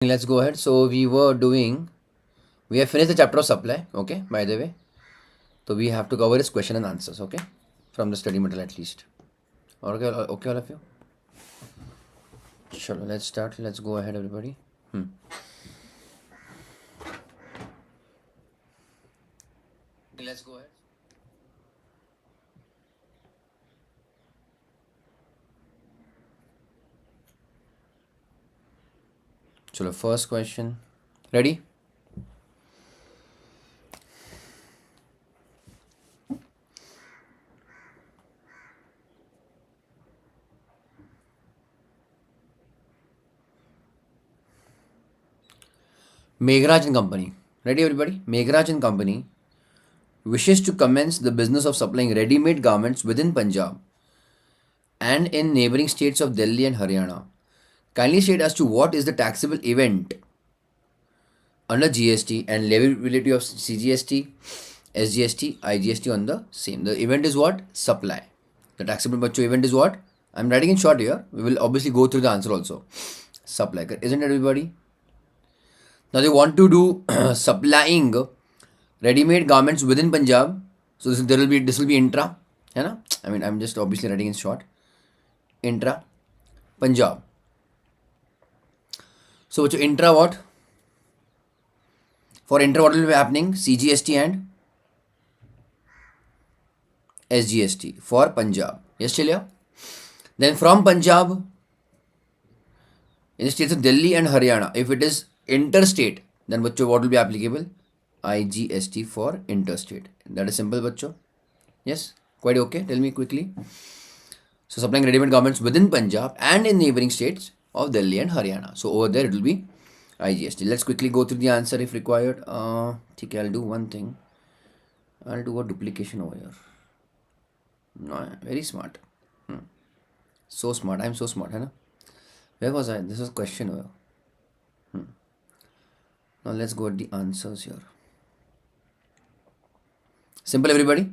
Let's go ahead. So we have finished the chapter of supply, okay, by the way. So we have to cover this question and answers, okay, from the study material at least. Okay, all of you. Sure, let's start. Let's go ahead, everybody. Let's go ahead. So the first question. Ready? Meghraj and Company. Ready, everybody? Meghraj and Company wishes to commence the business of supplying ready-made garments within Punjab and in neighboring states of Delhi and Haryana. Kindly state as to what is the taxable event under GST and leviability of CGST, SGST, IGST on the same. The event is what? Supply. The taxable bacho event is what? I'm writing in short here. We will obviously go through the answer also. Supply. Isn't it, everybody? Now they want to do supplying ready-made garments within Punjab. So this will be intra. है ना? I mean, I'm just obviously writing in short. Intra Punjab. So bacho intra what? For intra what will be happening? CGST and SGST for Punjab. Yes, Chilya? Then from Punjab, in the states of Delhi and Haryana, if it is interstate, then bachcho what will be applicable? IGST for interstate. That is simple, bachcho. Yes? Quite okay? Tell me quickly. So supplying ready-made garments within Punjab and in neighboring states of Delhi and Haryana. So over there it will be IGST. Let's quickly go through the answer if required. Okay, I'll do one thing. I'll do a duplication over here. No, very smart. So smart. I'm so smart, है ना? Where was I? This is a question over. Now let's go at the answers here. Simple, everybody.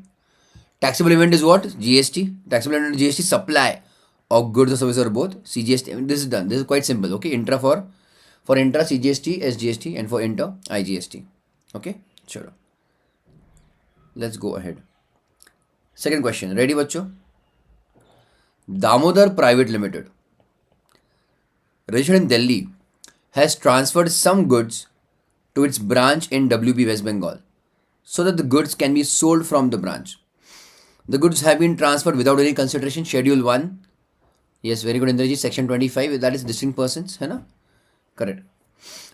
Taxable event is what? GST. Taxable event is GST. Supply of goods or services or both. CGST. I mean, this is done. This is quite simple. Okay. Intra for intra CGST, SGST, and for inter IGST. Okay. Sure. Let's go ahead. Second question. Ready, bachcho? Damodar Private Limited, registered in Delhi, has transferred some goods to its branch in WB West Bengal so that the goods can be sold from the branch. The goods have been transferred without any consideration. Schedule 1. Yes, very good, Indraji. Section 25. That is distinct persons. Hai na? Correct.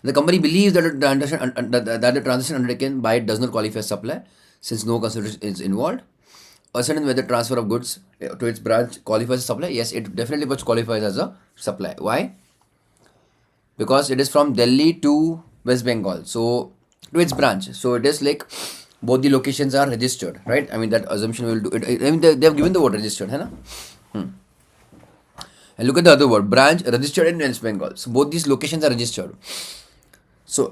The company believes that the transaction undertaken by it does not qualify as supply since no consideration is involved. Ascertain whether transfer of goods to its branch qualifies as supply. Yes, it definitely qualifies as a supply. Why? Because it is from Delhi to West Bengal, so to its branch. So it is like both the locations are registered, right? I mean, that assumption will do it. I mean, they have given the word registered, hai na? And look at the other word, branch registered in West Bengal. So both these locations are registered. So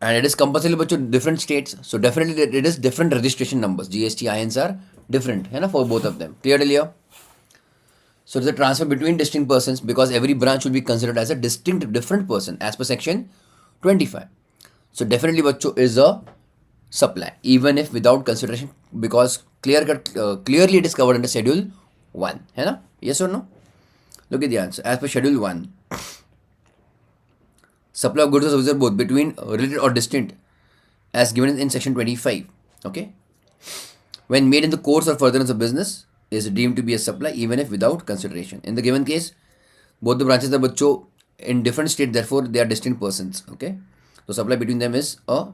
and it is compulsory but different states. So definitely it is different registration numbers. GST INs are different, hai na, for both of them. Clear, Delia? So it's a transfer between distinct persons because every branch will be considered as a distinct different person as per section 25. So definitely bachcho is a supply even if without consideration because clearly it is covered under schedule 1. Hai na? Yes or no? Look at the answer. As per schedule 1, supply of goods or services both between related or distinct as given in section 25. Okay. When made in the course or furtherance of business is deemed to be a supply even if without consideration. In the given case, both the branches are bachcho in different state, therefore they are distinct persons. Okay. So supply between them is the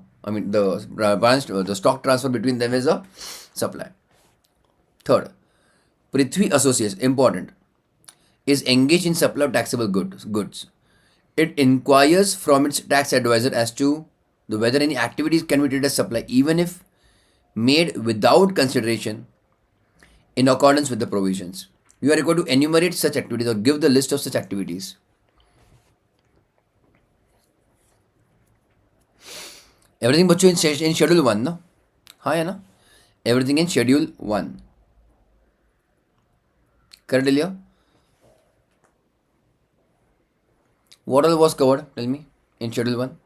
stock transfer between them is a supply. Third, Prithvi Associates, important, is engaged in supply of taxable goods. It inquires from its tax advisor as to whether any activities can be treated as supply even if made without consideration in accordance with the provisions. You are required to enumerate such activities or give the list of such activities. Everything bachcho in schedule 1, no? Hai na? Everything in schedule 1. Correct, Delia? What all was covered? Tell me. in Schedule 1?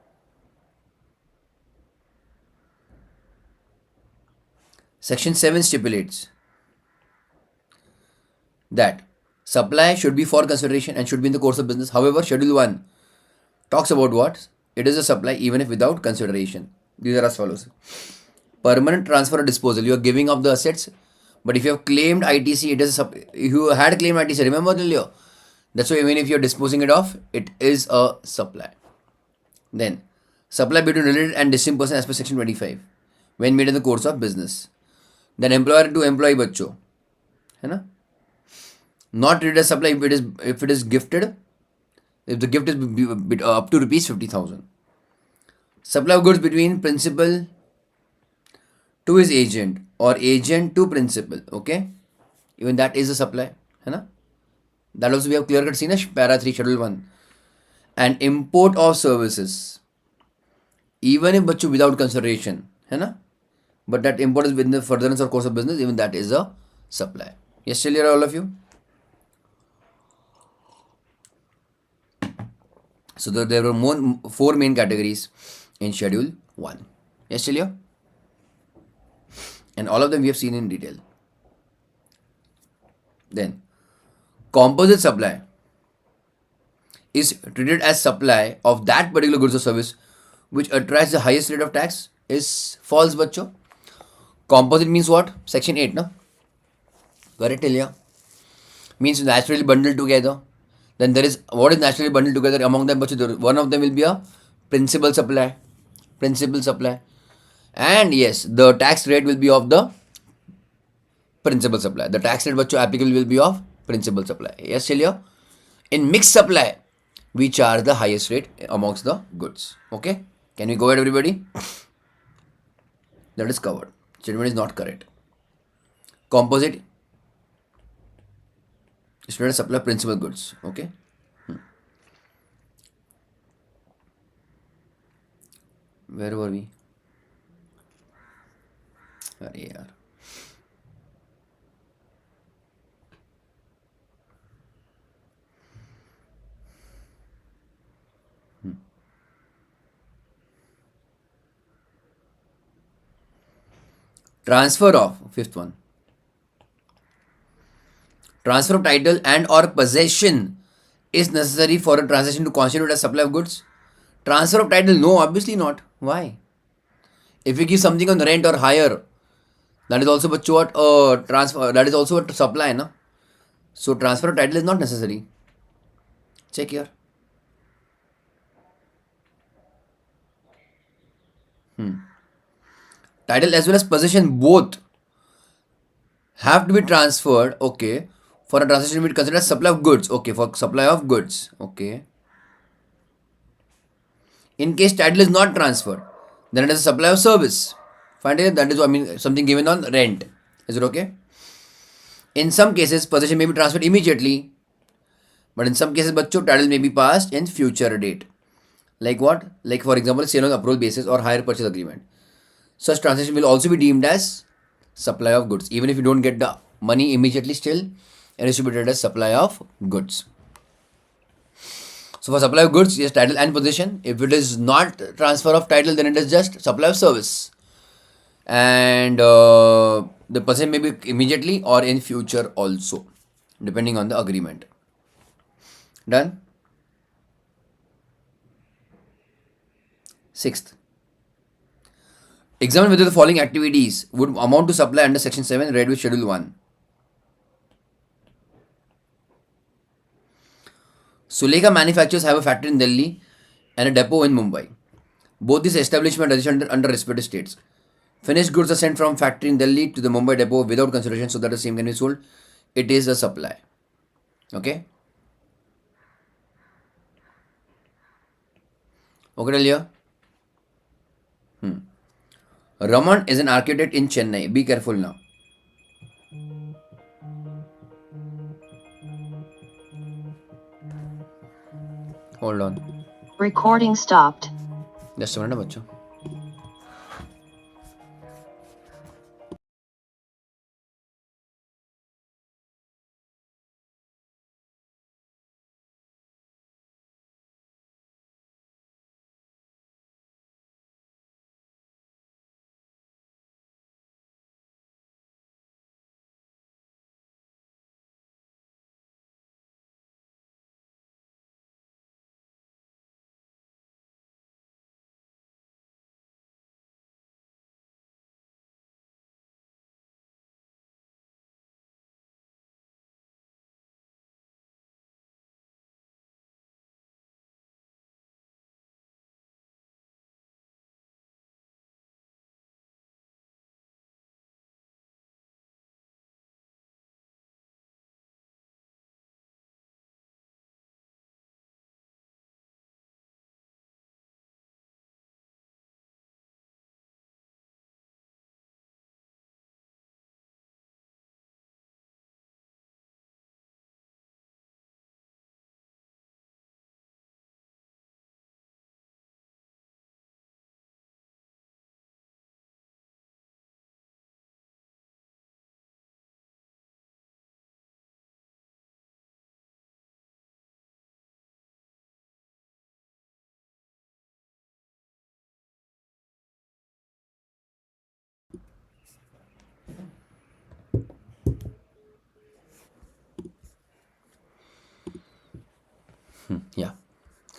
Section 7 stipulates that supply should be for consideration and should be in the course of business. However, Schedule 1 talks about what? It is a supply even if without consideration. These are as follows. Permanent transfer or disposal. You are giving up the assets, but if you have claimed ITC, it is a if you had claimed ITC, remember earlier. That's why even if you are disposing it off, it is a supply. Then, supply between related and distinct person as per section 25 when made in the course of business. Then employer to employee बच्चों है ना, not treated as supply if it is gifted, if the gift is up to rupees 50,000. Supply of goods between principal to his agent or agent to principal, okay, even that is a supply है ना. That also we have clear cut seen as para 3 schedule 1. And import of services, even if बच्चों without consideration है ना, but that import is within the furtherance or course of business, even that is a supply. Yes, still here all of you. So there were four main categories in schedule 1. Yes, still here. And all of them we have seen in detail. Then composite supply is treated as supply of that particular goods or service which attracts the highest rate of tax is false bachcho. Composite means what? Section 8, no? Correct, Ilya? Means naturally bundled together. Then there is what is naturally bundled together among them, bachcho. One of them will be a principal supply. Principal supply. And yes, the tax rate will be of the principal supply. The tax rate bachcho applicable will be of principal supply. Yes, Ilya? In mixed supply, we charge the highest rate amongst the goods. Okay? Can we go ahead, everybody? That is covered. Statement is not correct. Composite is not a supply of principal goods. Okay? Where were we? अरे यार. Transfer of, fifth one. Transfer of title and or possession is necessary for a transaction to constitute a supply of goods. Transfer of title, no, obviously not. Why? If we give something on rent or hire, that is also what transfer. That is also a supply, na. So transfer of title is not necessary. Check here. Title as well as possession both have to be transferred. Okay, for a transaction, we consider supply of goods. Okay, for supply of goods. Okay. In case title is not transferred, then it is a supply of service. Find it. That is, I mean, something given on rent. Is it okay? In some cases, possession may be transferred immediately, but in some cases, bachcho, title may be passed in future date. Like what? Like for example, sale on approval basis or hire purchase agreement. Such transaction will also be deemed as supply of goods. Even if you don't get the money immediately, still it is to be treated as supply of goods. So for supply of goods, yes, title and possession. If it is not transfer of title, then it is just supply of service. And the possession may be immediately or in future also, depending on the agreement. Done? Sixth. Examine whether the following activities would amount to supply under section 7 read with schedule 1. Sulekha manufacturers have a factory in Delhi and a depot in Mumbai. Both these establishments are registered under respective states. Finished goods are sent from factory in Delhi to the Mumbai depot without consideration so that the same can be sold. It is a supply. Okay? Okay, Delia? Raman is an architect in Chennai. Be careful now. Hold on. Recording stopped. Just a minute, bachcho.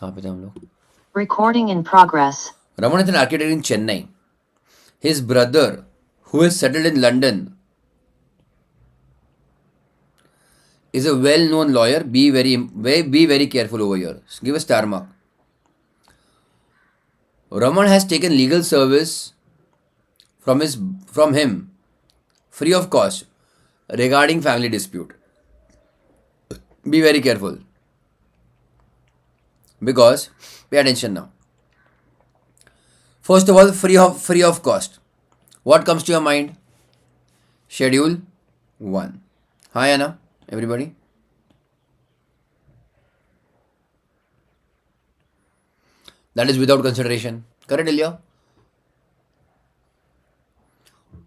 कहाँ पे थे हम लोग? Recording in progress. Raman is an architect in Chennai. His brother, who is settled in London, is a well-known lawyer. Be very careful over here. Give a star mark. Raman has taken legal service from him free of cost regarding family dispute. Be very careful because pay attention now. First of all, free of cost. What comes to your mind? Schedule 1. Hi Anna, everybody. That is without consideration. Correct, Ilya?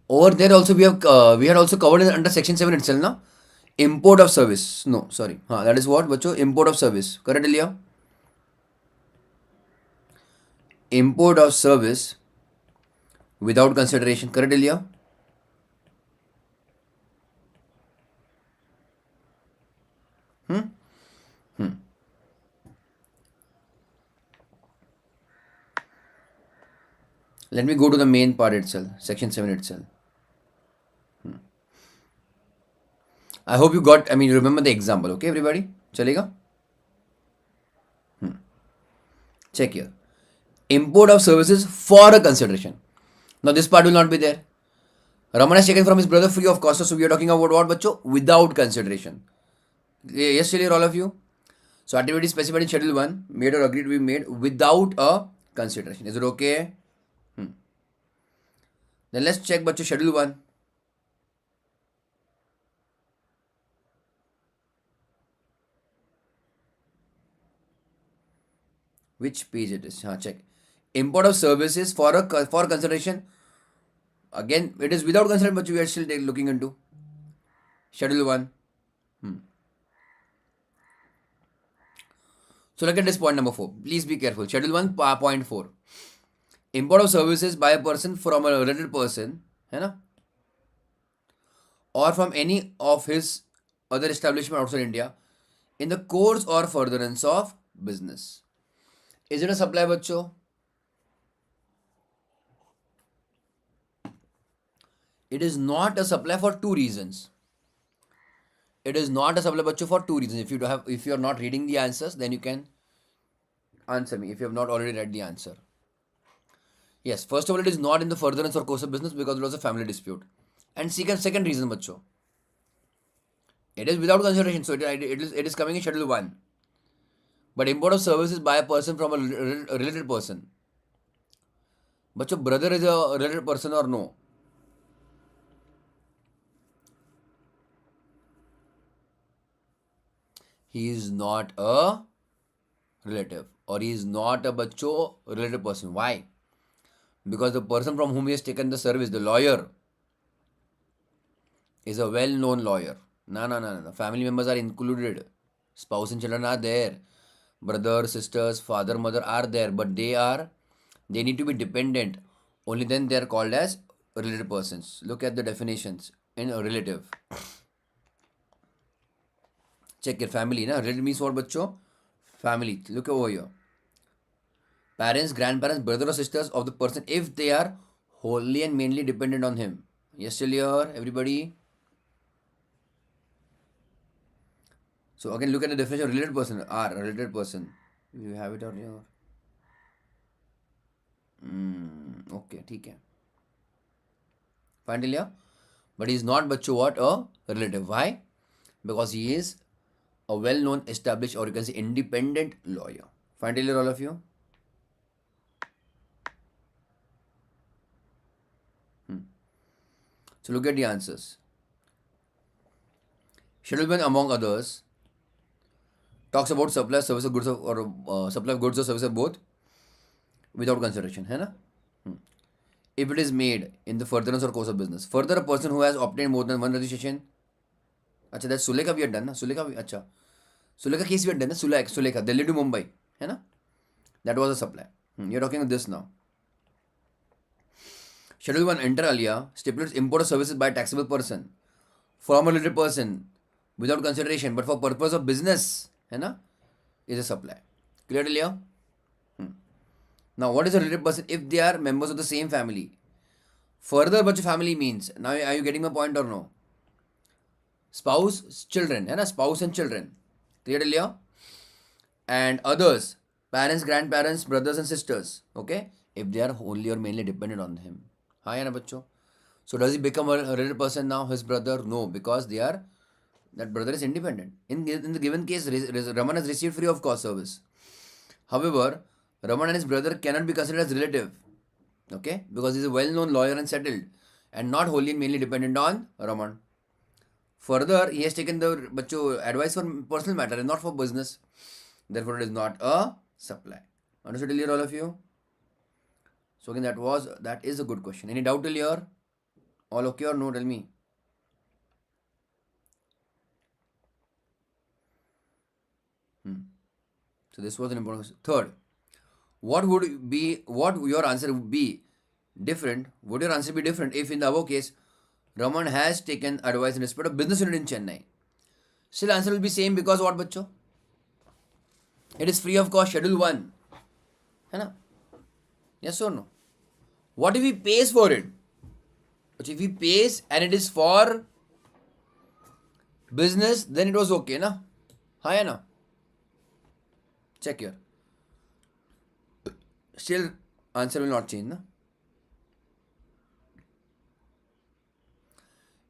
Over there also we had also covered it under section 7 itself, na? Import of service. No, sorry. That is what, bacho? Import of service. Correct, Ilya? Import of service without consideration. Correct, Ilya? Let me go to the main part itself, section 7 itself. I hope you got, remember the example, okay, everybody? Chalega? Check here. Import of services for a consideration. Now, this part will not be there. Raman has taken from his brother free of cost. So, we are talking about what, bacho? Without consideration. Yes, clear, all of you? So, activity specified in Schedule 1, made or agreed to be made without a consideration. Is it okay? Then let's check, bacho, Schedule 1. Which page it is? Check. Import of services for consideration. Again, it is without consideration, but we are still looking into Schedule 1. So look at this point number 4. Please be careful. Schedule 1, point 4. Import of services by a person from a related person, है ना? Or from any of his other establishment outside India in the course or furtherance of business. Is it a supply, बच्चों? It is not a supply for two reasons. It is not a supply, बच्चों, for two reasons. If you are not reading the answers, then you can answer me if you have not already read the answer. Yes, first of all, it is not in the furtherance or course of business because it was a family dispute. And second reason, बच्चों, it is without consideration, so it is coming in Schedule 1. But import of services by a person from a related person. बच्चों, brother is a related person or no? He is not a relative, or he is not a बच्चों related person. Why? Because the person from whom he has taken the service, the lawyer, is a well-known lawyer. No. Family members are included. Spouse and children are there. Brother, sisters, father, mother are there, but they need to be dependent. Only then they are called as related persons. Look at the definitions in a relative. Check your family. Na? Relative means what, bachcho? Family. Look over here. Parents, grandparents, brother or sisters of the person if they are wholly and mainly dependent on him. Yes, still here, everybody? So again, look at the definition of related person. Related person. You have it on your. Okay, ठीक है. Fine till here? But he is not बच्चों what? A relative. Why? Because he is a well-known, established, or you can say independent lawyer. Fine till here, all of you? So look at the answers. Schedule 1, among others, talks about supply, service of goods or supply of goods or services both without consideration, है ना? If it is made in the furtherance or course of business. Further, a person who has obtained more than one registration. अच्छा, that's Sulekha we had done, ना? Sulekha, अच्छा. Sulekha case we had done, ना? Sulekha, Delhi to Mumbai, है ना? That was a supply. You're talking of this now. Schedule 1, enter alia, stipulates import of services by a taxable person from a related person without consideration, but for purpose of business, है ना? Is a supply. Clear till here? Now, what is a related person if they are members of the same family? Further, बच्चों family means, now are you getting my point or no? Spouse, children, है ना? Spouse and children. Clear till here? And others, parents, grandparents, brothers and sisters. Okay? If they are wholly or mainly dependent on him. हाँ या ना बच्चों? So does he become a related person now? His brother? No, because that brother is independent. In the given case, Raman has received free of cost service. However, Raman and his brother cannot be considered as relative. Okay? Because he is a well-known lawyer and settled, and not wholly and mainly dependent on Raman. Further, he has taken the advice for personal matter and not for business. Therefore, it is not a supply. Understood till here, all of you? So again, that is a good question. Any doubt till here? All okay or no? Tell me. So this was an important question. Third, what your answer would be different? Would your answer be different if in the above case, Raman has taken advice in respect of business unit in Chennai? Still answer will be same because what, bachcho? It is free of cost, schedule 1. है ना? Yes or no? What if he pays for it? But if he pays and it is for business, then it was okay, na? हाँ या ना? Check here. Still answer will not change, na?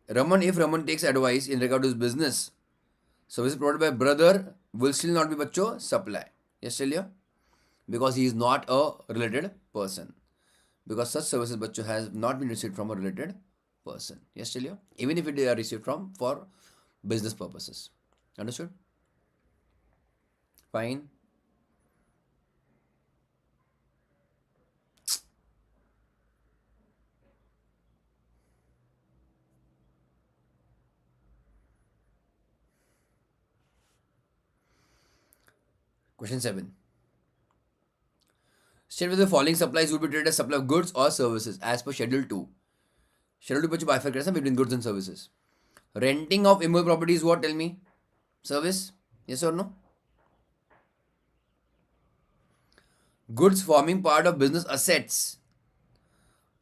If Raman takes advice in regard to his business, service provided by brother will still not be bachcho supply. Yes, still here? Because he is not a related person. Because such services bachcho has not been received from a related person. Yes, still here? Even if it are received for business purposes. Understood? Fine. Question 7. State whether the following supplies would be treated as supply of goods or services as per Schedule 2. Schedule 2 bifurcation between goods and services. Renting of immovable property is what? Tell me. Service? Yes or no? Goods forming part of business assets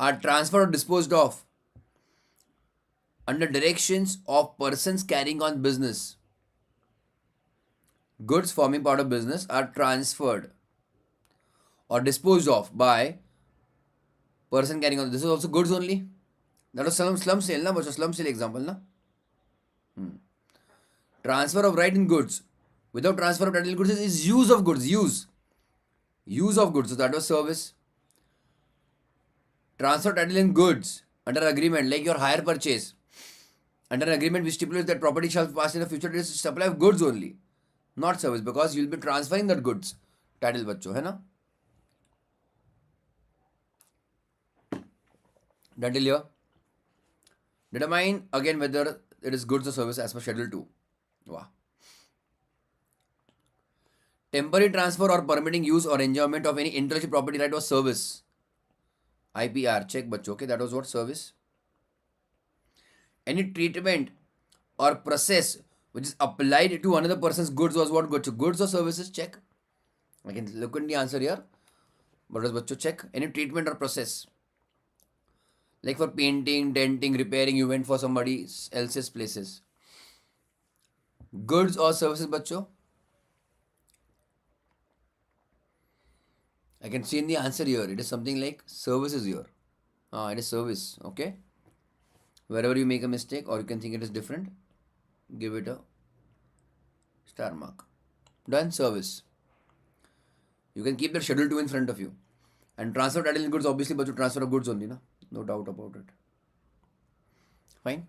are transferred or disposed of under directions of persons carrying on business. Goods forming part of business are transferred or disposed of by person carrying on. This is also goods only. That was slum sale, na? But slum sale example, na? Transfer of right in goods. Without transfer of title in goods is use of goods. Use of goods. So that was service. Transfer title in goods under agreement, like your hire purchase. Under an agreement which stipulates that property shall pass in the future, it is supply of goods only, not service, because you will be transferring that goods. Title bachcho, hai na? That till here. Determine again whether it is goods or service as per Schedule 2. Wow. Temporary transfer or permitting use or enjoyment of any intellectual property right was service. IPR, check bachcho, okay, that was what? Service. Any treatment or process which is applied to another person's goods was what? Goods or services? Check. I can look at the answer here. What was bachcho? Check. Any treatment or process. Like for painting, denting, repairing, you went for somebody else's places. Goods or services, bachcho? I can see in the answer here. It is something like services here. It is service. Okay. Wherever you make a mistake or you can think it is different, give it a star mark. Done. Service. You can keep that Schedule 2 in front of you. And transfer title in goods, obviously, but you transfer of goods only, na? No doubt about it. Fine.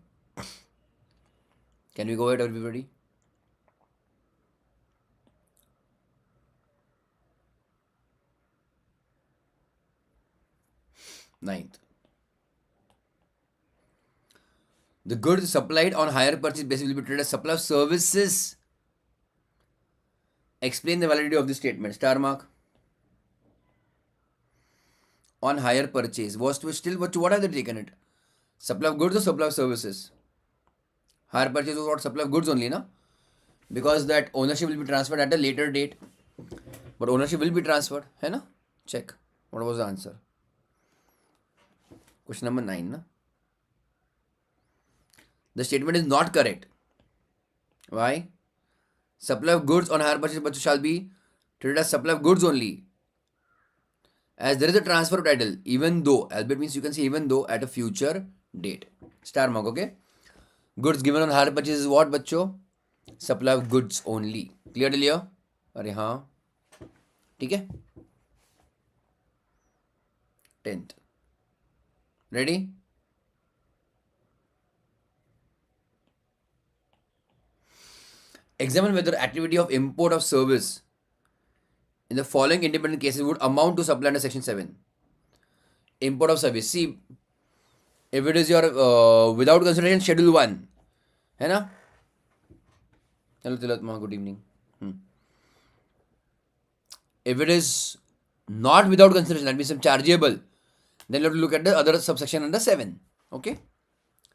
Can we go ahead, everybody? Ninth. The goods supplied on hire purchase basis will be treated as supply of services. Explain the validity of this statement. Star mark. On hire purchase. Was to still, but what have they taken it? Supply of goods or supply of services? Hire purchase was what? Supply of goods only, na? Because that ownership will be transferred at a later date. but ownership will be transferred, है ना? Check. What was the answer? Question number 9, na? The statement is not correct. Why? Supply of goods on hire purchase but shall be treated as supply of goods only, as there is a transfer of title, even though, albeit means you can say even though, at a future date. Star mark, okay? Goods given on hire purchase is what, बच्चों? Supply of goods only. Clear till here? अरे हाँ, ठीक है? 10th. Ready? Examine whether activity of import of service in the following independent cases would amount to supply under section 7. Import of service. See, if it is your without consideration schedule 1, है ना? Hello Tilatma, good evening. If it is not without consideration, that means chargeable, then you have to look at the other subsection under 7. Okay?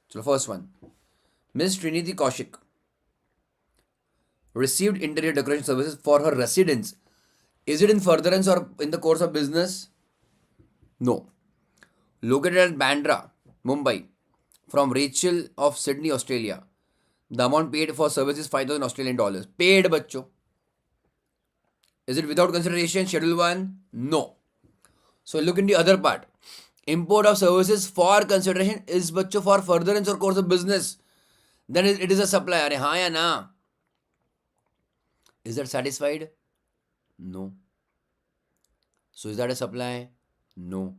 So the first one. Miss Trinity Kaushik received interior decoration services for her residence. Is it in furtherance or in the course of business? No. Located at Bandra, Mumbai, from Rachel of Sydney, Australia. The amount paid for service is 5,000 Australian dollars. Paid, bachcho. Is it without consideration? Schedule 1? No. So look in the other part. Import of services for consideration is bachcho for furtherance or course of business. Then it is a supply. Are haan ya na? Is that satisfied? No. So is that a supply? No.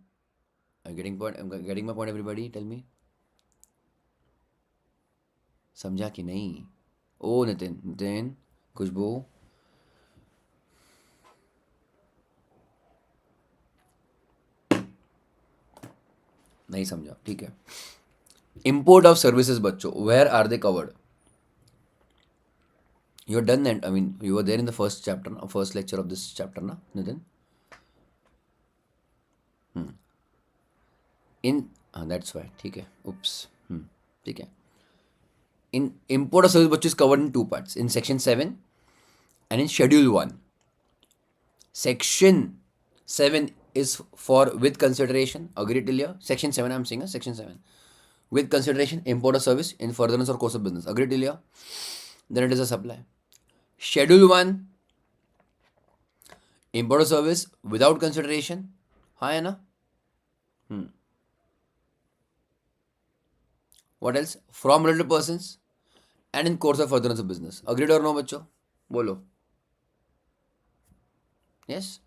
I'm getting my point, everybody? Tell me. समझा कि नहीं? ओ नितिन, खुशबू, नहीं समझा, ठीक है. Import of services, बच्चों, where are they covered? You're done, and I mean you were there in the first chapter, first lecture of this chapter, na Nitin? In that's why, ठीक है. Oops. ठीक है. In import of service, bachcho, is covered in two parts, in section 7 and in schedule 1. Section 7 is for with consideration. Agree till here? Section 7, I'm saying, section 7. With consideration, import of service in furtherance or course of business. Agree till here? Then it is a supply. Schedule 1, import of service without consideration. हाँ है ना? What else? From related persons and in course of furtherance of business. Agreed or no, बच्चों? बोलो. Yes?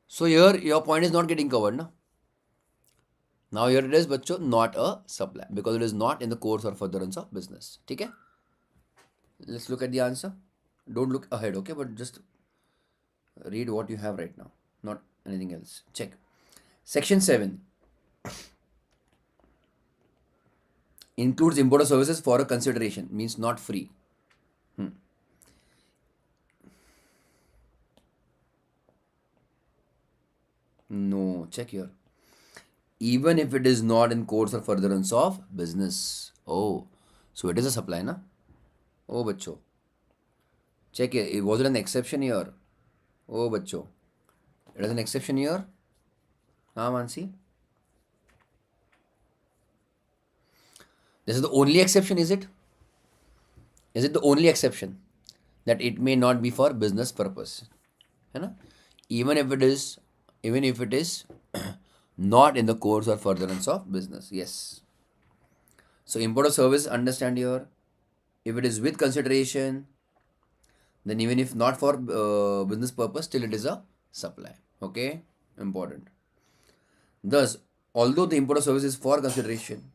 So here your point is not getting covered, na? Now here it is, बच्चों, not a supply because it is not in the course or furtherance of business. ठीक है? Let's look at the answer. Don't look ahead, okay? But just read what you have right now, not anything else. Check. Section 7 includes import of services for a consideration, means not free. No, check here. Even if it is not in course or furtherance of business. Oh, so it is a supply, na? Oh, bachcho. Check here. Was it an exception here? Oh, bachcho. It is an exception here? हाँ Mansi. This is the only exception, is it? Is it the only exception that it may not be for business purpose? है ना? Even if it is not in the course or furtherance of business. Yes. So import of service, understand here. If it is with consideration, then even if not for business purpose, still it is a supply. Okay? Important. Thus, although the import of service is for consideration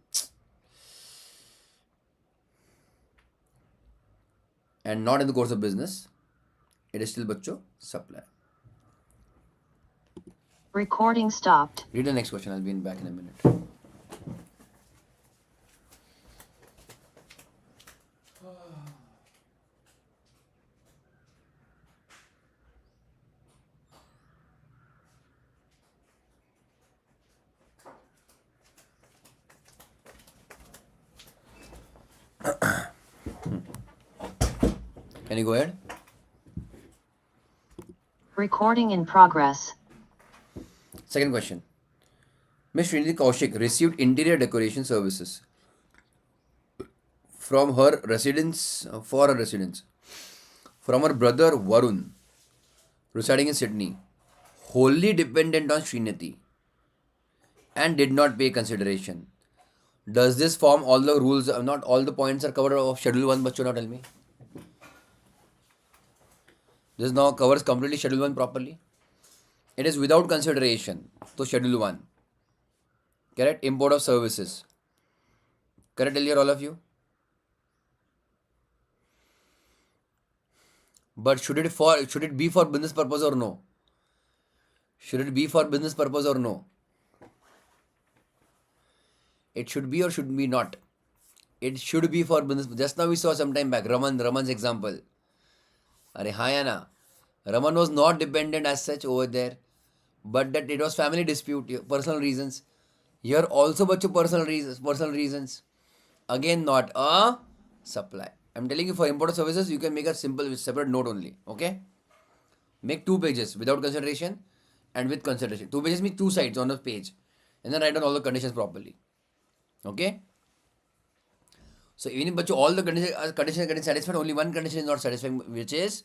and not in the course of business, it is still bachcho supply. Recording stopped. Read the next question. I'll be back in a minute. Can you go ahead? Recording in progress. Second question. Ms. Srinidhi Kaushik received interior decoration services from her residence, for her residence, from her brother Varun, residing in Sydney, wholly dependent on Srinidhi, and did not pay consideration. Does this form all the rules? Not all the points are covered of Schedule 1, but you now tell me. This now covers completely Schedule 1 properly. It is without consideration. So Schedule 1. Correct? Import of services. Correct earlier, all of you? But should it be for business purpose or no? Should it be for business purpose or no? It should be or should be not? It should be for business. Just now we saw some time back Raman's example. Are Hayana. Raman was not dependent as such over there, but that it was family dispute, personal reasons. Here also but personal reasons. Again not a supply. I'm telling you, for import services you can make a simple separate note only. Okay? Make 2 pages without consideration and with consideration. 2 pages means 2 sides on a page. And then write down all the conditions properly. Okay? So even if all the conditions are getting satisfied, only one condition is not satisfying, which is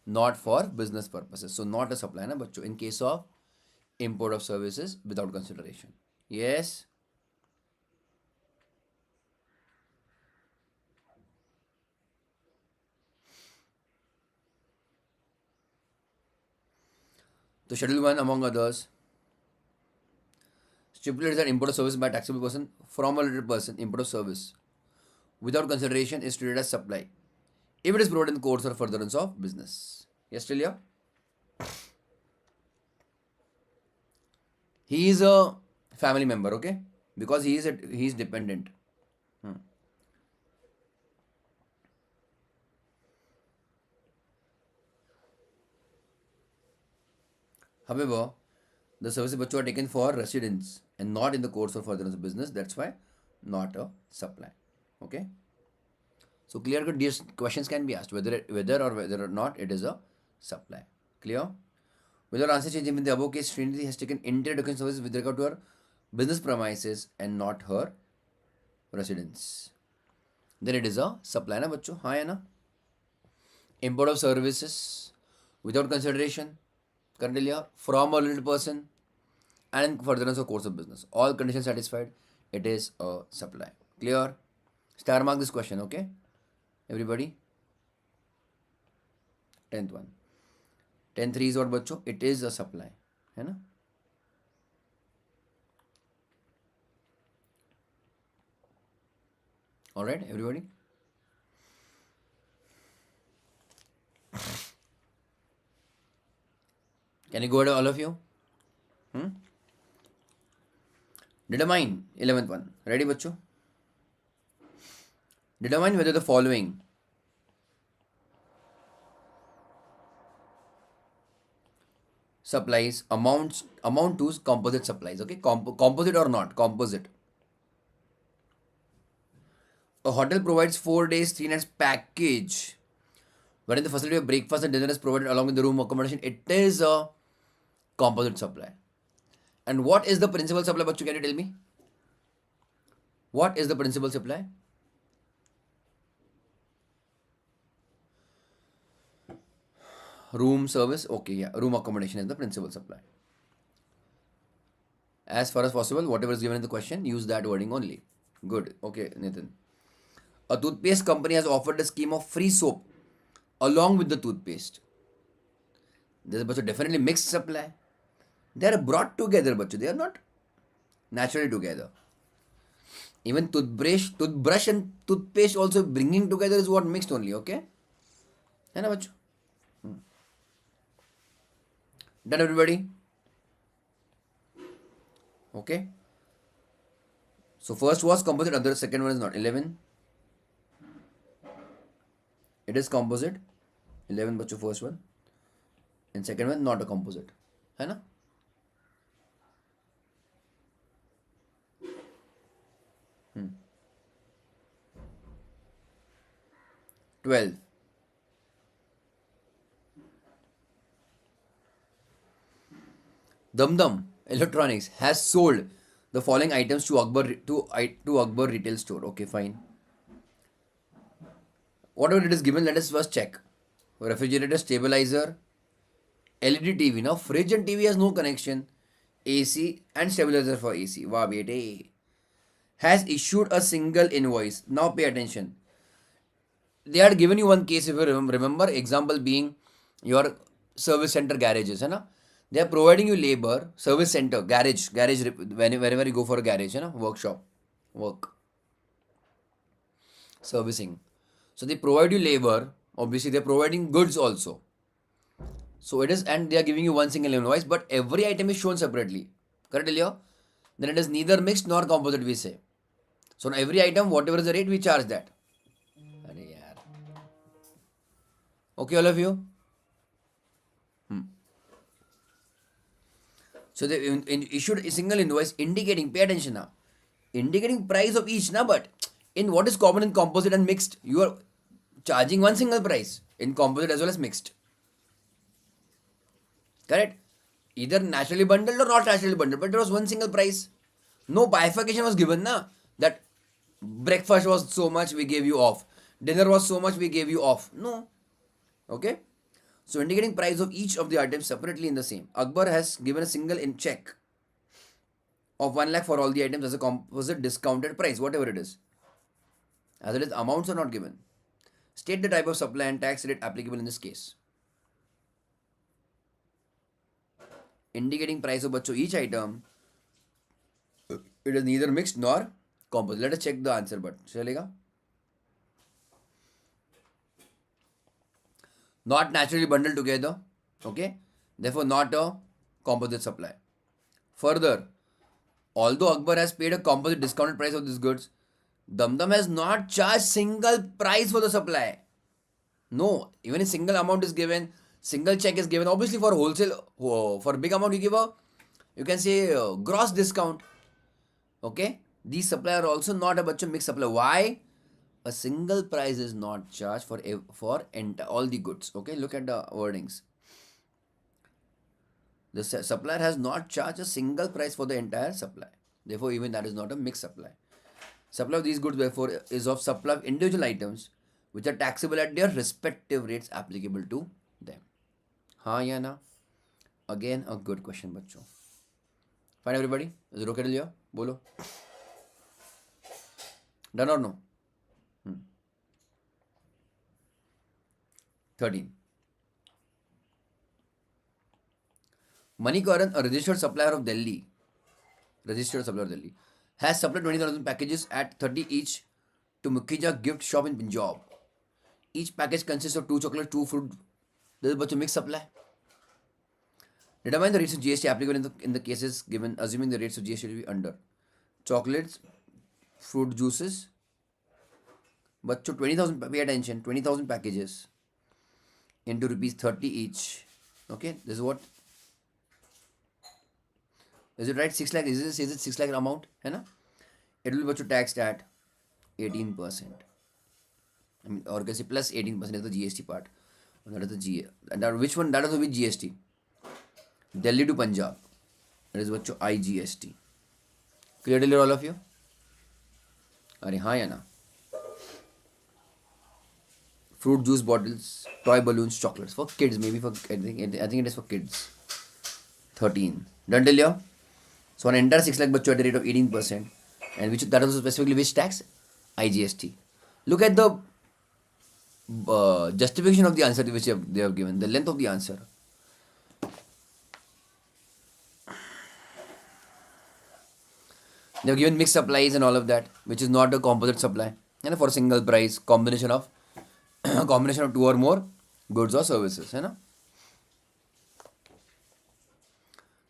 not for business purposes. So not a supply na bachcho, in case of import of services without consideration. Yes? So Schedule 1, among others, stipulates that import of service by a taxable person from a related person, import of service without consideration is treated as supply if it is provided in the course or furtherance of business. Yes, still here? He is a family member, okay? Because he is dependent. However, the services bachcho are taken for residence and not in the course or furtherance of business. That's why not a supply. Okay? So clear cut, these questions can be asked whether or not it is a supply. Clear? Without answer changing, in the above case, Srinidhi has taken interior decoration services with regard to her business premises and not her residence. Then it is a supply na bachcho. हाँ है ना? Import of services without consideration, currently लिया, from a little person and in furtherance of course of business. All conditions satisfied, it is a supply. Clear? Star mark this question, okay? Everybody? 10th one. 10th is what बच्चों? It is a supply. है ना? Alright, everybody? Can you go ahead, all of you? Determine 11th one. Ready, बच्चों? Determine whether the following supplies amount to composite supplies. Okay, composite or not composite. A hotel provides 4 days 3 nights package wherein the facility of breakfast and dinner is provided along with the room accommodation. It is a composite supply. And what is the principal supply, bachcho? Can you tell me? What is the principal supply? Room service. Okay, yeah, room accommodation is the principal supply. As far as possible, whatever is given in the question, use that wording only. Good. Okay, Nathan. A toothpaste company has offered a scheme of free soap along with the toothpaste. This is definitely mixed supply. They are brought together, bachcho. They are not naturally together. Even toothbrush and toothpaste also bringing together is what mixed only, okay? है ना बच्चों? Done, everybody? Okay. So first was composite, other second one is not. 11. It is composite. 11 बच्चों first one. And second one not a composite. है ना? Hmm. 12. Dum Dum Electronics has sold the following items to Akbar retail store. Okay, fine. Whatever it is given, let us first check. Refrigerator, stabilizer, LED TV. Now, fridge and TV has no connection. AC and stabilizer for AC. Wow, bete. Has issued a single invoice. Now, pay attention. They had given you one case, if you remember, example being your service center garages, है ना? They are providing you labor, service center, garage, whenever you go for a garage, है ना? Workshop, work, servicing. So they provide you labor, obviously they're providing goods also. So it is, and they are giving you one single invoice, but every item is shown separately. Correct, Ilya? Then it is neither mixed nor composite, we say. So on every item, whatever is the rate, we charge that. अरे यार. Okay, all of you? So they issued a single invoice indicating, pay attention now, indicating price of each now, but in what is common in composite and mixed, you are charging one single price in composite as well as mixed. Correct? Either naturally bundled or not naturally bundled, but there was one single price. No bifurcation was given na, that breakfast was so much we gave you off, dinner was so much we gave you off. No. Okay? So indicating price of each of the items separately in the same. Akbar has given a single in check of 1 lakh for all the items as a composite discounted price, whatever it is. As it is, amounts are not given. State the type of supply and tax rate applicable in this case. Indicating price of bacho each item, it is neither mixed nor composite. Let us check the answer, but chalega. Not naturally bundled together, okay? Therefore, not a composite supply. Further, although Akbar has paid a composite discounted price of these goods, Dum Dum has not charged single price for the supply. No, even a single amount is given, single check is given. Obviously, for wholesale, for big amount, you give a, you can say, gross discount. Okay? These supply are also not a bacho mixed supply. Why? A single price is not charged for all the goods. Okay, look at the wordings. The supplier has not charged a single price for the entire supply. Therefore, even that is not a mixed supply. Supply of these goods, therefore, is of supply of individual items which are taxable at their respective rates applicable to them. हाँ या ना? Again, a good question, बच्चों. Fine, everybody? Is it okay till here? बोलो. Done or no? 13. Manikaran, a registered supplier of Delhi, has supplied 20,000 packages at 30 each to Mukhija gift shop in Punjab. Each package consists of 2 chocolates, 2 fruit. This is a mixed supply. Determine the rates of GST applicable in the cases given, assuming the rates of GST will be under. Chocolates, fruit juices. But 20,000, pay attention, 20,000 packages into rupees 30 each. Okay, this is what. Is it right? 6 lakh, is it 6 lakh amount? है ना? It will be taxed at 18%. I mean, or कैसे plus 18% is the GST part. And that is the GA. And that, which one? That is with GST. Delhi to Punjab. That is बच्चों IGST. Clear to all of you? अरे हाँ या ना? Fruit juice bottles, toy balloons, chocolates for kids. Maybe for I think it is for kids. 13. Done till here? So an entire 6 lakh bachcho at the rate of 18%, and which that also specifically which tax? IGST. Look at the justification of the answer which they have given, the length of the answer. They have given mixed supplies and all of that, which is not a composite supply, and for a single price combination of 2 or more goods or services, है ना?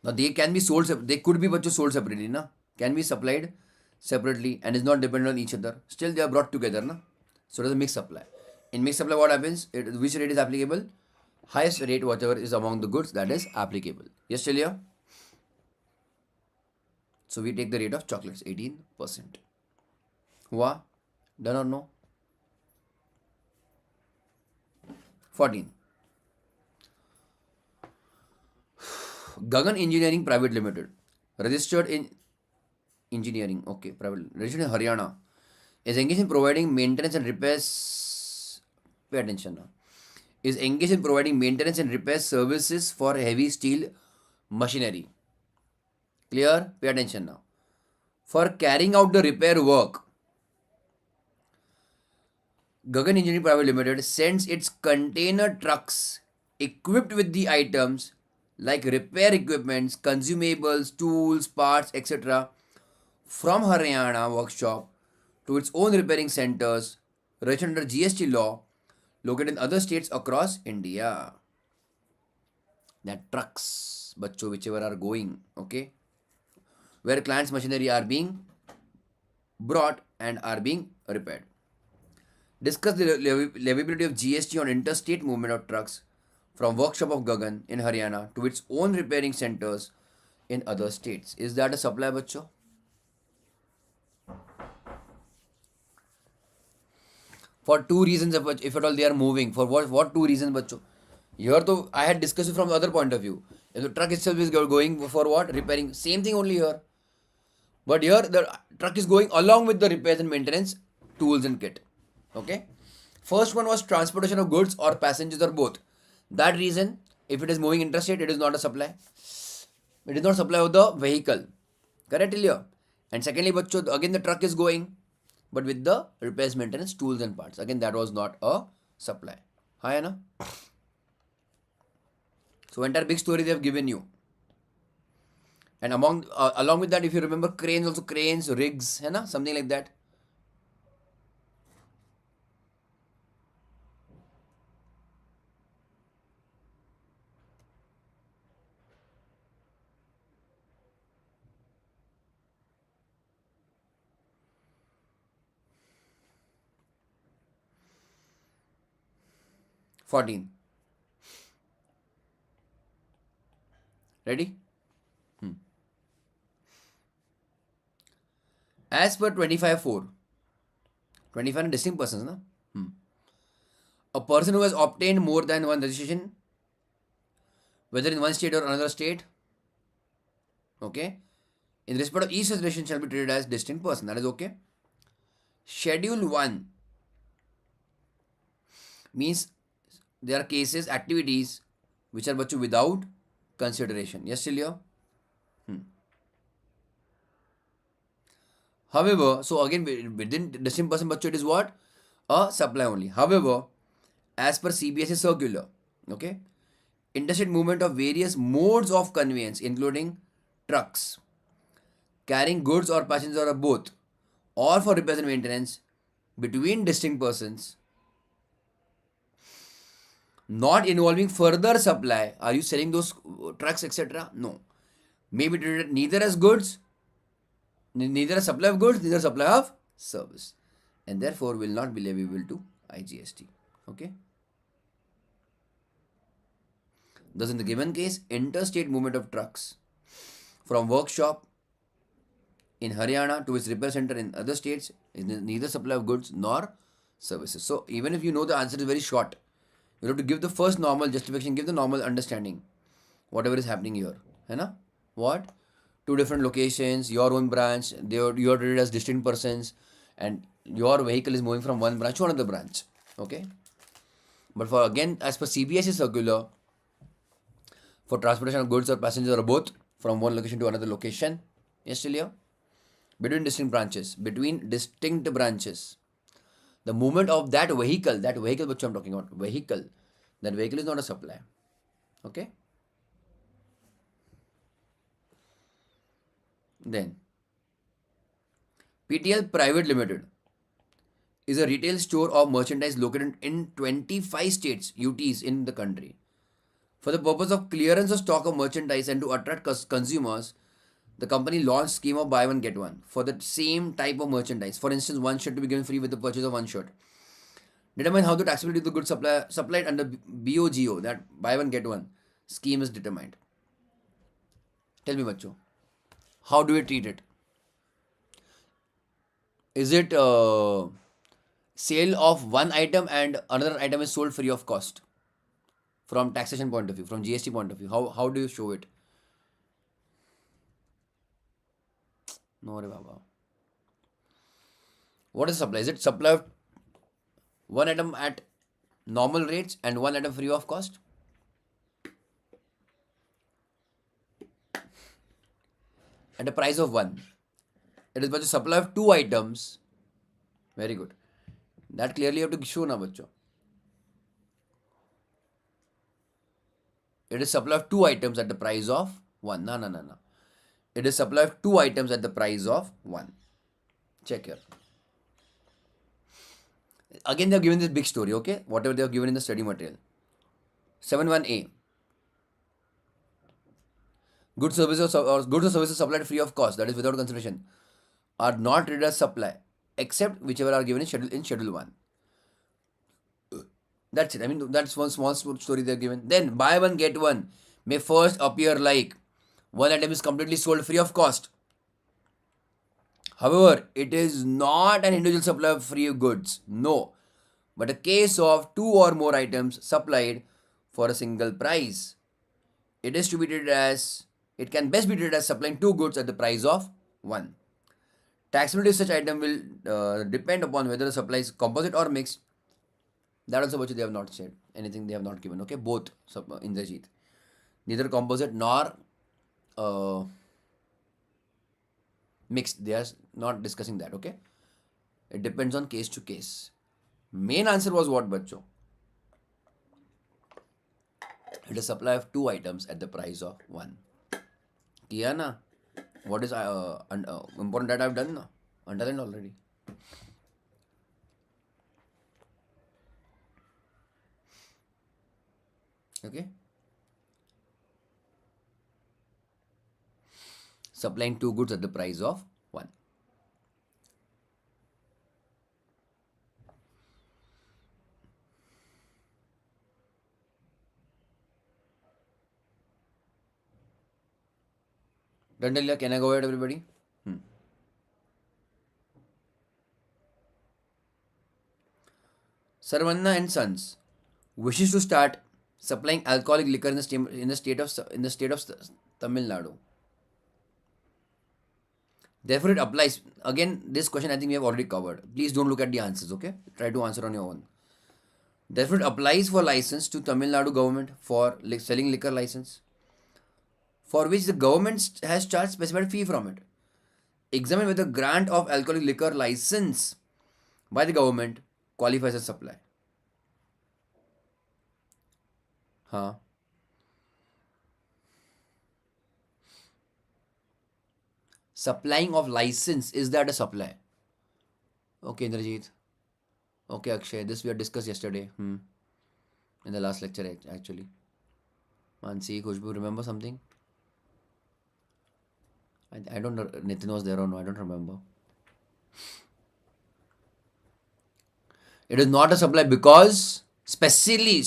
Now they can be sold, they could be bachcho sold separately, na? Can be supplied separately and is not dependent on each other. Still they are brought together, na? So it is a mixed supply. In mixed supply, what happens? Which rate is applicable? Highest rate, whatever is among the goods, that is applicable. Yes, still here? So we take the rate of chocolates, 18%. Hua? Done or no? 14. Gagan Engineering Private Limited, registered in engineering, okay, private, registered in Haryana, is engaged in providing maintenance and repairs. Pay attention now. Is engaged in providing maintenance and repair services for heavy steel machinery. Clear? Pay attention now. For carrying out the repair work, Gagan Engineering Private Limited sends its container trucks equipped with the items like repair equipments, consumables, tools, parts, etc. from Haryana workshop to its own repairing centers registered under GST law located in other states across India. That trucks, bachcho, whichever are going, okay, where clients' machinery are being brought and are being repaired. Discuss the leviability of GST on interstate movement of trucks from workshop of Gagan in Haryana to its own repairing centers in other states. Is that a supply, bachcho? For two reasons, if at all they are moving. For what two reasons, bachcho? Here, though, I had discussed it from the other point of view. If the truck itself is going for what? Repairing. Same thing only here. But here, the truck is going along with the repairs and maintenance tools and kit. Okay. First one was transportation of goods or passengers or both. That reason, if it is moving interstate, it is not a supply. It is not supply of the vehicle. Correct, Ilya? And secondly, bachcho, again the truck is going, but with the repairs, maintenance, tools and parts. Again, that was not a supply. Hi, na? So entire big story they have given you. And along with that, if you remember, cranes, also cranes, rigs, hai na? Something like that. $14. Ready? As per 25.4, 25 are distinct persons, na? A person who has obtained more than one registration, whether in one state or another state, okay, in respect of each registration shall be treated as distinct person. That is okay. Schedule 1 means there are cases, activities which are bachcho without consideration. Yes, Celia? However, so again within distinct person bachcho, it is what? A supply only. However, as per CBSE circular, okay, interstate movement of various modes of conveyance, including trucks, carrying goods or passengers or both, or for repairs and maintenance between distinct persons, not involving further supply. Are you selling those trucks, etc.? No. May be treated neither as goods, neither a supply of goods, neither a supply of service, and therefore will not be leviable to IGST. Okay. Thus, in the given case, interstate movement of trucks from workshop in Haryana to its repair center in other states is neither supply of goods nor services. So, even if you know the answer is very short, you have to give the first normal justification, give the normal understanding, whatever is happening here. Hai na? What? Two different locations, your own branch, you are treated as distinct persons, and your vehicle is moving from one branch to another branch. Okay? But for again, as per CBSE circular, for transportation of goods or passengers or both from one location to another location, yes, still here? Between distinct branches, the movement of that vehicle which I'm talking about, that vehicle is not a supply. Okay? Then, PTL Private Limited is a retail store of merchandise located in 25 states, UTs in the country. For the purpose of clearance of stock of merchandise and to attract consumers, the company launched scheme of buy one get one for the same type of merchandise. For instance, one shirt to be given free with the purchase of one shirt. Determine how the taxability of the goods supplied under BOGO, that buy one get one scheme, is determined. Tell me, bacho, how do we treat it? Is it sale of one item and another item is sold free of cost? From taxation point of view, from GST point of view, how do you show it? No, re baba. What is supply? Is it supply of one item at normal rates and one item free of cost? At a price of one. It is but the supply of two items. Very good. That clearly you have to show na bachcho. It is supply of two items at the price of one. No, no, no, no. It is supply of two items at the price of one. Check here. Again, they have given this big story, okay? Whatever they have given in the study material. 71A. Goods or services supplied free of cost, that is without consideration, are not treated as supply, except whichever are given in schedule 1. That's it. I mean, that's one small story they're given. Then, buy one, get one may first appear like one item is completely sold free of cost. However, it is not an individual supply of free goods. No. But a case of two or more items supplied for a single price. It is to be treated as, it can best be treated as supplying two goods at the price of one. Taxability of such item will depend upon whether the supply is composite or mixed. That also what they have not said. Anything they have not given. Okay, both in the sheet. Neither composite nor mixed. They are not discussing that. Okay, it depends on case to case. Main answer was what, bachcho? It is supply of two items at the price of one. Kiya na? What is important that I have done na? Underlined already. Okay. Supplying two goods at the price of one. Dandalia, can I go ahead, everybody? Sarvanna and Sons wishes to start supplying alcoholic liquor in the state of Tamil Nadu. Therefore, it applies. Again, this question I think we have already covered. Please don't look at the answers, okay? Try to answer on your own. Therefore, it applies for license to Tamil Nadu government for selling liquor license, for which the government has charged specified fee from it. Examine whether grant of alcoholic liquor license by the government qualifies as supply. Huh? Supplying of license, is that a supply? Okay, Indrajit. Okay, Akshay, this we had discussed yesterday. In the last lecture, actually. Mansi, Khushbu, remember something? I don't know. Nitin was there or no, I don't remember. It is not a supply because, specially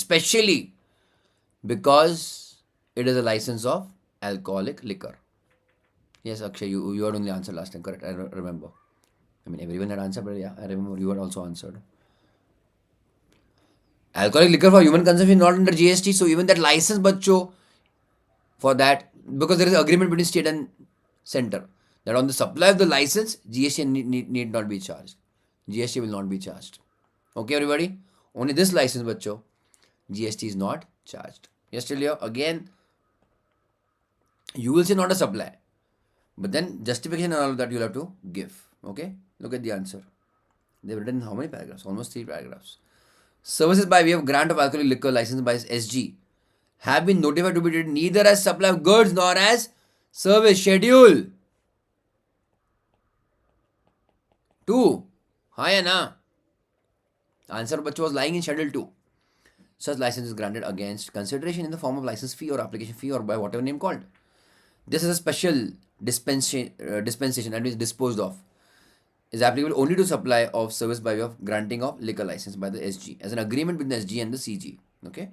because it is a license of alcoholic liquor. Yes, Akshay, you had only answered last time, correct? I remember. I mean, everyone had answered, but yeah, I remember you had also answered. Alcoholic liquor for human consumption not under GST, so even that license, bacho, for that, because there is agreement between state and center that on the supply of the license, GST need not be charged. GST will not be charged. Okay, everybody? Only this license, bacho, GST is not charged. Yes, still here. Again, you will say not a supply. But then justification and all of that you'll have to give. Okay? Look at the answer. They've written how many paragraphs? Almost 3 paragraphs. Services by way of grant of alcoholic liquor license by SG have been notified to be treated neither as supply of goods nor as service. Schedule 2. Hi, Anna. Answer bachcho was lying in schedule 2. Such license is granted against consideration in the form of license fee or application fee or by whatever name called. This is a special dispensation that means disposed of. Is applicable only to supply of service by way of granting of liquor license by the SG as an agreement between the SG and the CG. Okay,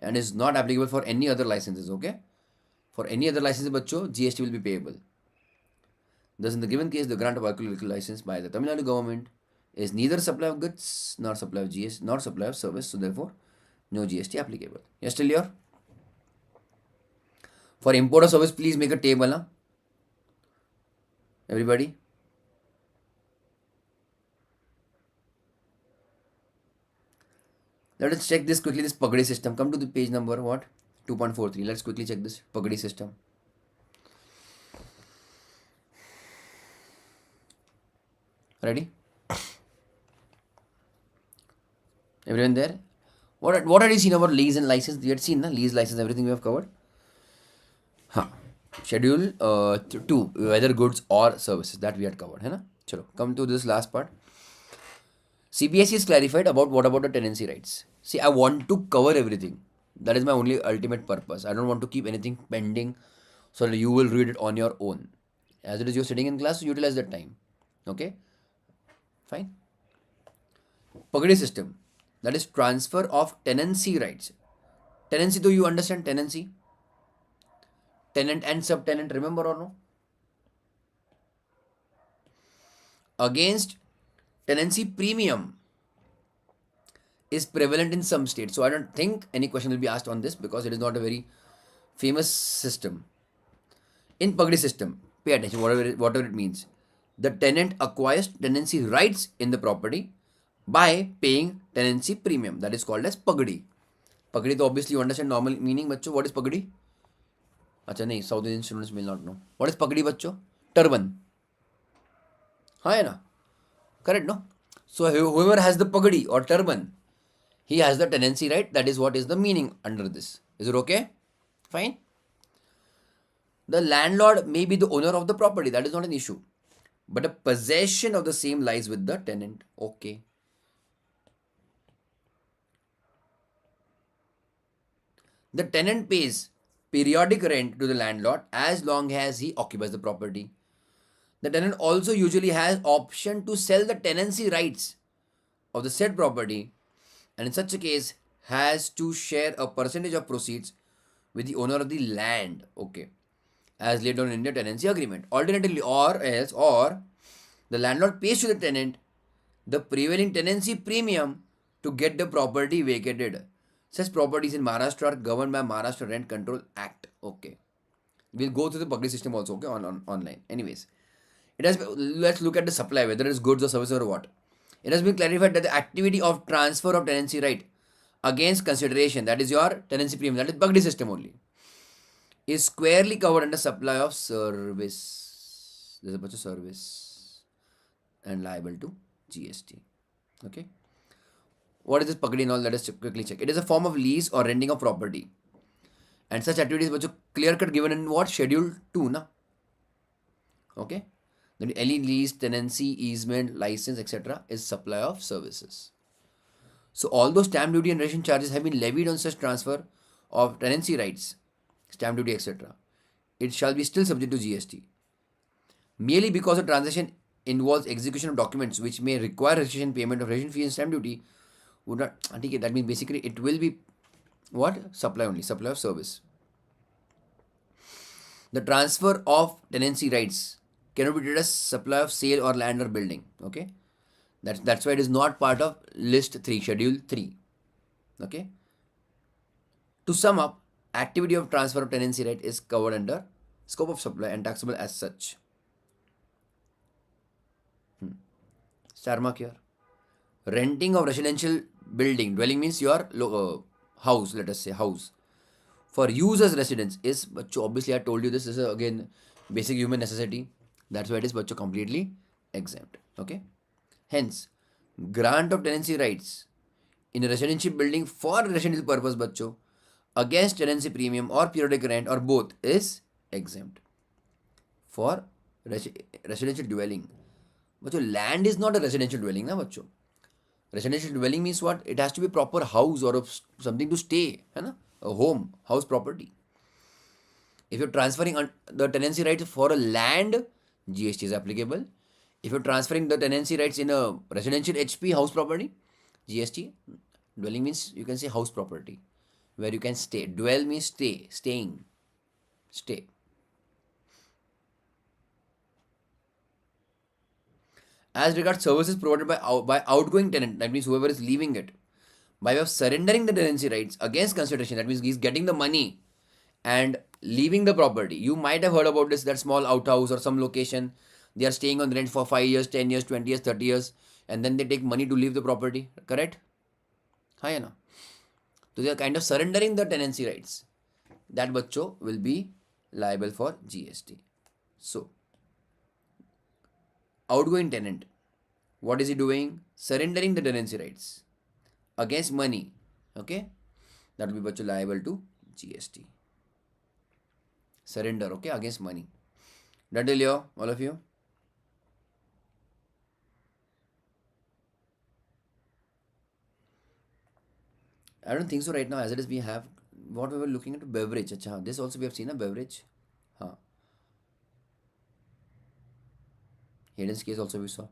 and is not applicable for any other licenses. Okay, for any other licenses, bacho, GST will be payable. Thus, in the given case, the grant of alcohol liquor license by the Tamil Nadu government is neither supply of goods nor supply of GST nor supply of service. So therefore, no GST applicable. Yes, still here. For import or service, please make a table. Huh? Everybody? Let us check this quickly, this Pagadi system. Come to the page number what? 2.43. Let's quickly check this Pagadi system. Ready? Everyone there? What had you seen about lease and license? You had seen, na? Lease, license, everything we have covered? Huh. Schedule 2, whether goods or services, that we had covered. Hai na? Chalo, come to this last part. CBSE is clarified about what about the tenancy rights. See, I want to cover everything. That is my only ultimate purpose. I don't want to keep anything pending so that you will read it on your own. As it is you're sitting in class, utilize that time. Okay? Fine. Pagadi system. That is transfer of tenancy rights. Tenancy, do you understand tenancy? Tenant and subtenant, remember or no? Against tenancy premium is prevalent in some states. So I don't think any question will be asked on this because it is not a very famous system. In Pagadi system, pay attention, whatever it means. The tenant acquires tenancy rights in the property by paying tenancy premium. That is called as Pagadi. Pagadi, तो obviously you understand normal meaning, बच्चों. What is Pagadi? अच्छा नहीं, South Indian students will not know. What is Pagadi, बच्चों? Turban. हाँ है ना? Correct, no? So whoever has the Pagadi or turban, he has the tenancy right. That is what is the meaning under this. Is it okay? Fine. The landlord may be the owner of the property. That is not an issue. But the possession of the same lies with the tenant. Okay. The tenant pays periodic rent to the landlord as long as he occupies the property. The tenant also usually has option to sell the tenancy rights of the said property, and in such a case has to share a percentage of proceeds with the owner of the land. Okay, as laid down in the tenancy agreement. Alternatively, or the landlord pays to the tenant the prevailing tenancy premium to get the property vacated. Such properties in Maharashtra are governed by Maharashtra Rent Control Act. Okay, we'll go through the Pagadi system also. Okay, on online. Anyways, let's look at the supply, whether it's goods or services or what. It has been clarified that the activity of transfer of tenancy right against consideration, that is your tenancy premium, that is Pagadi system only, is squarely covered under supply of service. There's a bunch of service and liable to GST. Okay. What is this Pagadi and all? Let us quickly check. It is a form of lease or renting of property. And such activities were clear cut given in what? Schedule 2, na? Okay. Then any lease, tenancy, easement, license, etc. is supply of services. So although stamp duty and registration charges have been levied on such transfer of tenancy rights, stamp duty, etc., it shall be still subject to GST. Merely because a transaction involves execution of documents which may require registration, payment of registration fees and stamp duty would not. That means basically it will be what? Supply only, supply of service. The transfer of tenancy rights cannot be treated as supply of sale or land or building. Okay, that's why it is not part of list 3, schedule 3. Okay, to sum up, activity of transfer of tenancy right is covered under scope of supply and taxable as such. Star mark here. Renting of residential building, dwelling means your house, let us say house, for use as residence is, bachcho, obviously I told you this is again basic human necessity. That's why it is, bachcho, completely exempt. Okay. Hence, grant of tenancy rights in a residential building for residential purpose, bachcho, against tenancy premium or periodic rent or both is exempt. For residential dwelling, bachcho, land is not a residential dwelling, na bachcho. Residential dwelling means what? It has to be proper house or something to stay, hai na? A home, house property. If you're transferring the tenancy rights for a land, GST is applicable. If you're transferring the tenancy rights in a residential HP house property, GST. Dwelling means you can say house property where you can stay. Dwell means stay, staying, stay. As regards services provided by outgoing tenant, that means whoever is leaving it, by way of surrendering the tenancy rights against consideration, that means he's getting the money and leaving the property. You might have heard about this, that small outhouse or some location, They are staying on rent for 5 years, 10 years, 20 years, 30 years, and then they take money to leave the property. Correct? हाँ या ना? So they are kind of surrendering the tenancy rights. That बच्चों will be liable for GST. So outgoing tenant, what is he doing? Surrendering the tenancy rights against money. Okay, that will be बच्चों liable to GST. Surrender, okay, against money. Done till here, all of you? I don't think so right now. As it is, we have what we were looking at beverage. Achha, this also we have seen a beverage. Huh. Hayden's case also we saw.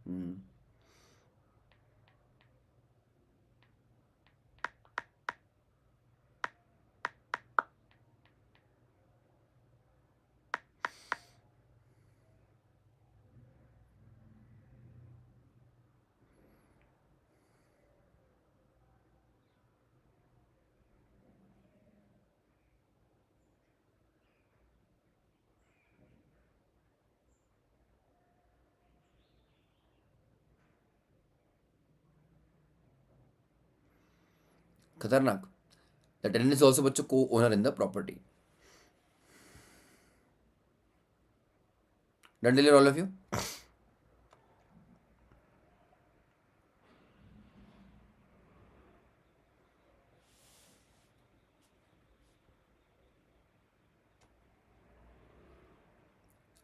Hmm. खतरनाक. The tenant is also बच्चों co-owner in the property. Done till here, all of you?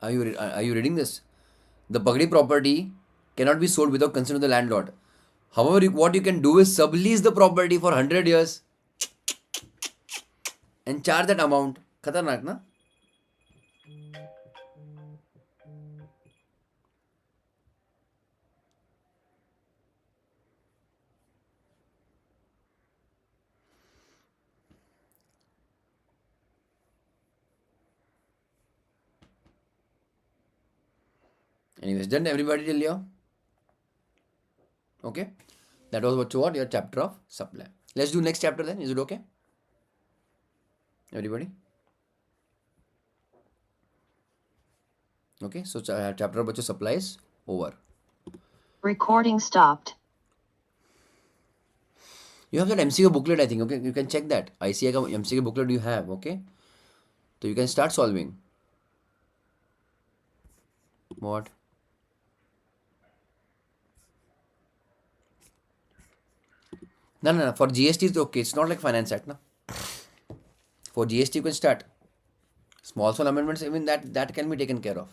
Are you reading this? The Pagdi property cannot be sold without consent of the landlord. However, what you can do is sublease the property for 100 years and charge that amount. खतरनाक ना? Anyways, done everybody till here? Okay. That was what your chapter of supply. Let's do next chapter then. Is it okay? Everybody? Okay. So chapter of supply is over. Recording stopped. You have that MCQ booklet, I think. Okay. You can check that. ICA का MCQ booklet you have. Okay. So you can start solving. What? No. For GST it's okay. It's not like Finance Act, no. For GST you can start. Small amendments, even that can be taken care of.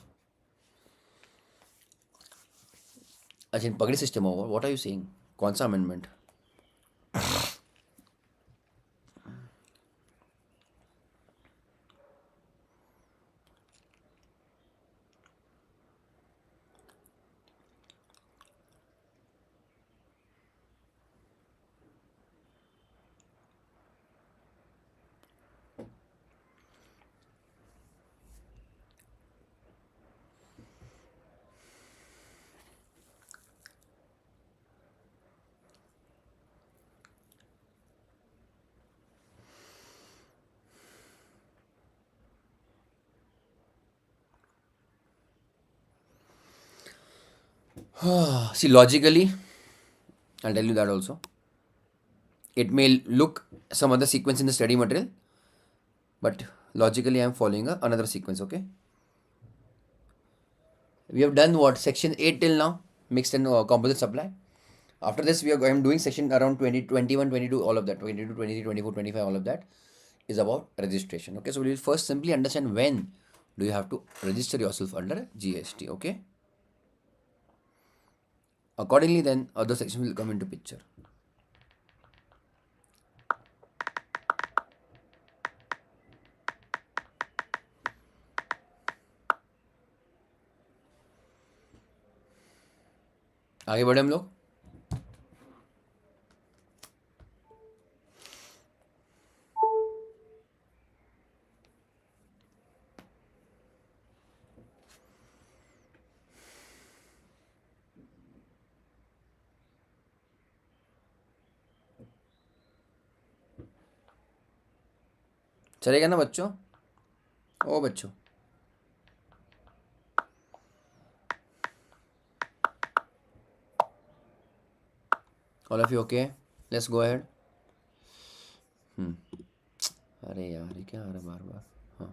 अच्छा इन पगड़ी system होगा. What are you saying? कौन सा amendment? See, logically, I'll tell you that also. It may look some other sequence in the study material, but logically I'm following another sequence, okay? We have done what? Section 8 till now, mixed and composite supply. After this, I'm doing section around 20, 21, 22, all of that, 22, 23, 24, 25, all of that is about registration, okay? So we'll first simply understand when do you have to register yourself under GST, okay? Accordingly, then other sections will come into picture. आगे बढ़े हम लोग. चलेगा ना बच्चों? ओ बच्चों, All of you okay? Let's go ahead. अरे यार ये क्या आ रहा है बार बार. हाँ.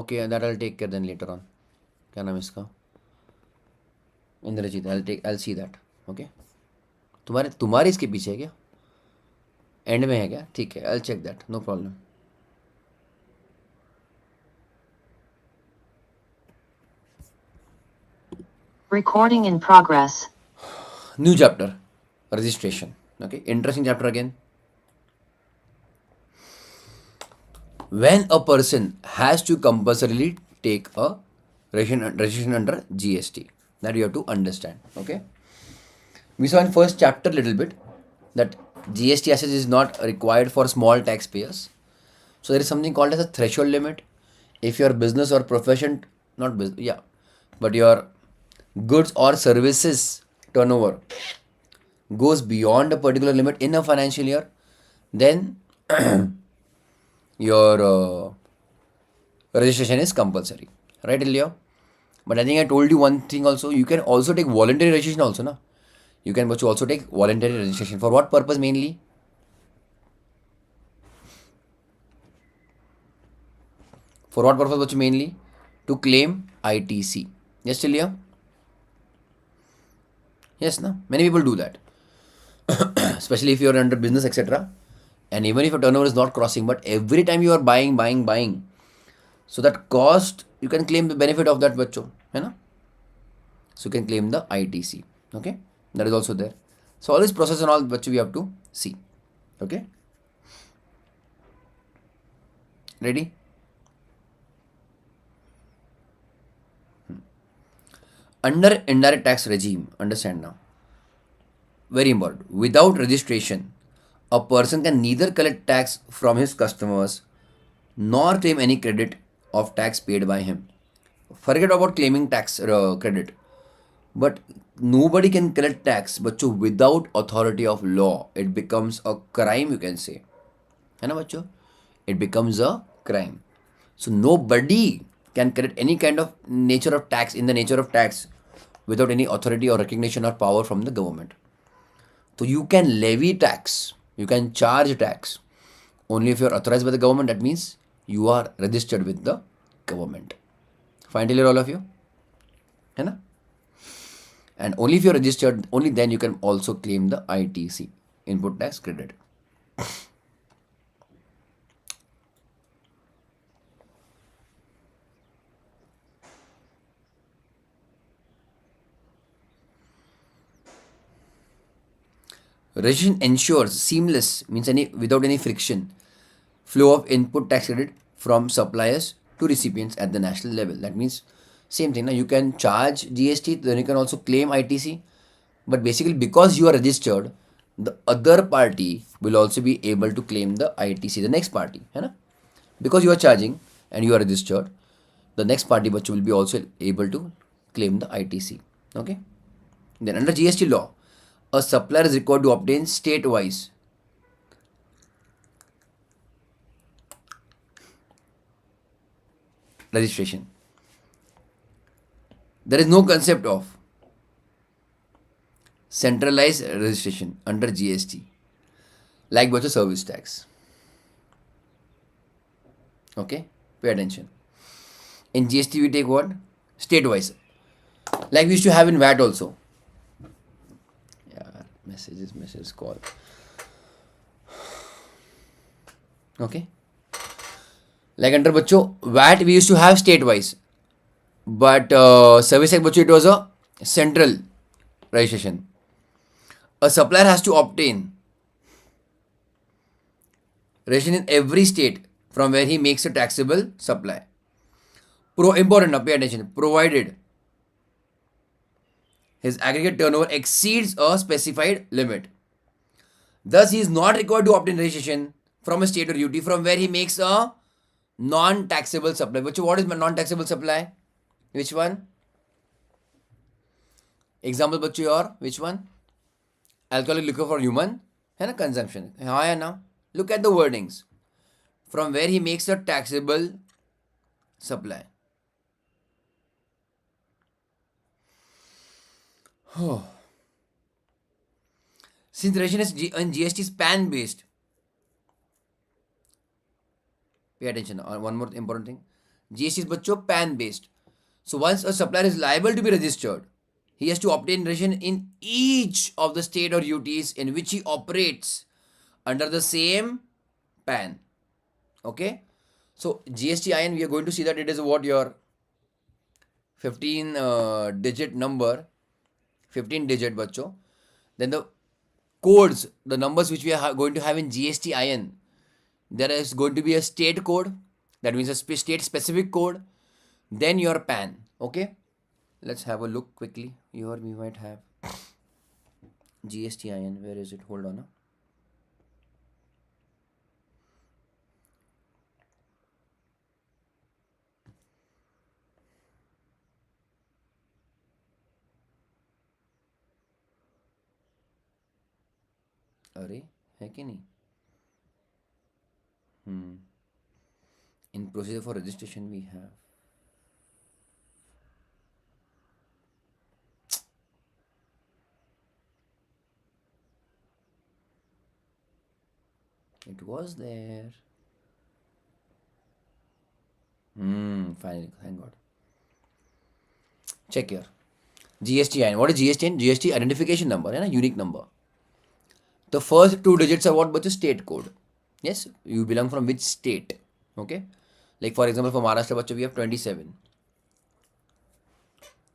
Okay, that I'll take care then later on. क्या नाम है इसका? Indrajit. I'll see that. Okay. तुम्हारे इसके पीछे है क्या? एंड में है क्या? ठीक है. I'll check that. No problem. Recording in progress. New chapter. Registration. Okay. Interesting chapter again. When a person has to compulsorily take a registration under GST, that you have to understand. Okay. We saw in first chapter little bit that GST assessment is not required for small taxpayers. So there is something called as a threshold limit. If your business or profession, not business, yeah, but your goods or services turnover goes beyond a particular limit in a financial year, then your registration is compulsory, right, Ilya? But I think I told you one thing also. You can also take voluntary registration also, na? You can also take voluntary registration. For what purpose mainly? For what purpose bachcho mainly? To claim ITC. Yes, Ilya? Yes, na? Many people do that. Especially if you are under business, etc. And even if your turnover is not crossing, but every time you are buying, so that cost, you can claim the benefit of that bachcho. है ना? So you can claim the ITC. Okay? That is also there. So all this process and all which we have to see. Okay? Ready? Under indirect tax regime, understand now. Very important. Without registration, a person can neither collect tax from his customers nor claim any credit of tax paid by him. Forget about claiming tax credit. But nobody can collect tax, बच्चों, without authority of law. It becomes a crime, you can say. है ना बच्चों? It becomes a crime. So nobody can collect any kind of nature of tax in the nature of tax without any authority or recognition or power from the government. So you can levy tax, you can charge tax only if you are authorized by the government. That means you are registered with the government. Fine till here, all of you? है ना? And only if you're registered, only then you can also claim the ITC, input tax credit. Registration ensures seamless, means without any friction, flow of input tax credit from suppliers to recipients at the national level. That means same thing. Now you can charge GST, then you can also claim ITC. But basically, because you are registered, the other party will also be able to claim the ITC, the next party. है ना? Because you are charging and you are registered, the next party bachcho will be also able to claim the ITC. Okay? Then under GST law, a supplier is required to obtain state-wise registration. There is no concept of centralized registration under GST, like bachcho service tax. Okay? Pay attention. In GST, we take what? State-wise. Like we used to have in VAT also. Yeah, messages, call. Okay? Like under bachcho, VAT we used to have state-wise. But service tax bachcho, it was a central registration. A supplier has to obtain registration in every state from where he makes a taxable supply. Important, now pay attention. Provided his aggregate turnover exceeds a specified limit. Thus, he is not required to obtain registration from a state or UT from where he makes a non-taxable supply. What is non-taxable supply? Which one? Example बच्चों your which one? Alcoholic liquor for human है ना consumption. हाँ या ना? Look at the wordings. From where he makes a taxable supply. Since registration is in GST is PAN based, pay attention. One more important thing, GST is बच्चों PAN based. So once a supplier is liable to be registered, he has to obtain registration in each of the state or UTs in which he operates under the same PAN. Okay. So GST IN, we are going to see that it is what your 15 digit number, 15 digit बच्चों. Then the codes, the numbers which we are going to have in GST IN, there is going to be a state code, that means a state specific code, then your PAN. Okay, let's have a look quickly. Here we might have GST IN. Where is it? Hold on. अरे है कि नहीं? In procedure for registration we have. It was there. Finally, thank God. Check here. GST IN. What is GST IN? GST identification number, है ना, unique number. The first two digits are what? But the state code. Yes, you belong from which state? Okay. Like for example, for Maharashtra, बच्चों we have 27.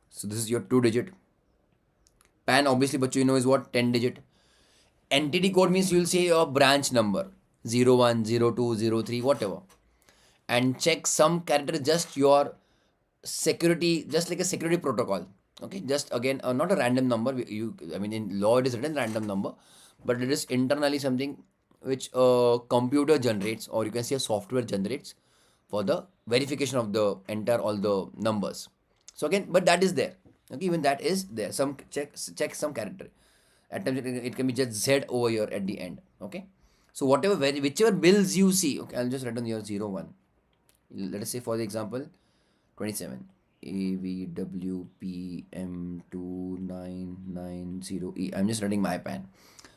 So this is your 2 digit. PAN obviously, बच्चों you know is what? 10 digit. Entity code means you will say your branch number 01, 02, 03, whatever. And check some character, just your security, just like a security protocol. Okay, just again, not a random number. I mean, in law it is written random number, but it is internally something which a computer generates, or you can say a software generates for the verification of the entire all the numbers. So again, but that is there. Okay, even that is there. Some check some character. At times it can be just Z over here at the end. Okay, so whatever whichever bills you see. Okay, I'll just write on your 01. Let us say for the example 27 AVWPM2990E. I'm just writing my PAN.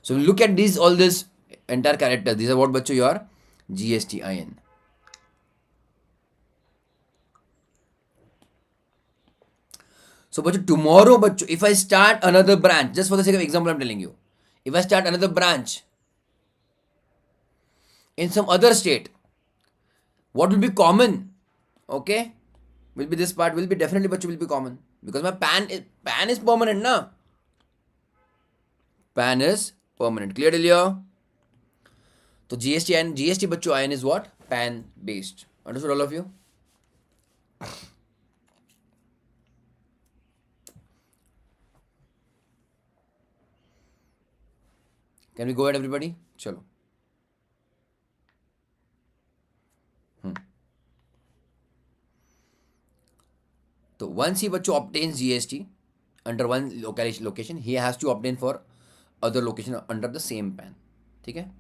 So look at these, all this entire characters. These are what bacho your GST IN. So bacho tomorrow bacho, if I start another branch, just for the sake of example I'm telling you, if I start another branch in some other state, what will be common? Okay, will be this part, will be definitely bacho will be common, because my PAN is permanent na. PAN is permanent. Clear till here? So GST and GST बच्चों IN is what? PAN based. Understood all of you? Can we go ahead everybody? चलो. So once he बच्चों obtains GST under one location, he has to obtain for other location under the same PAN. ठीक है?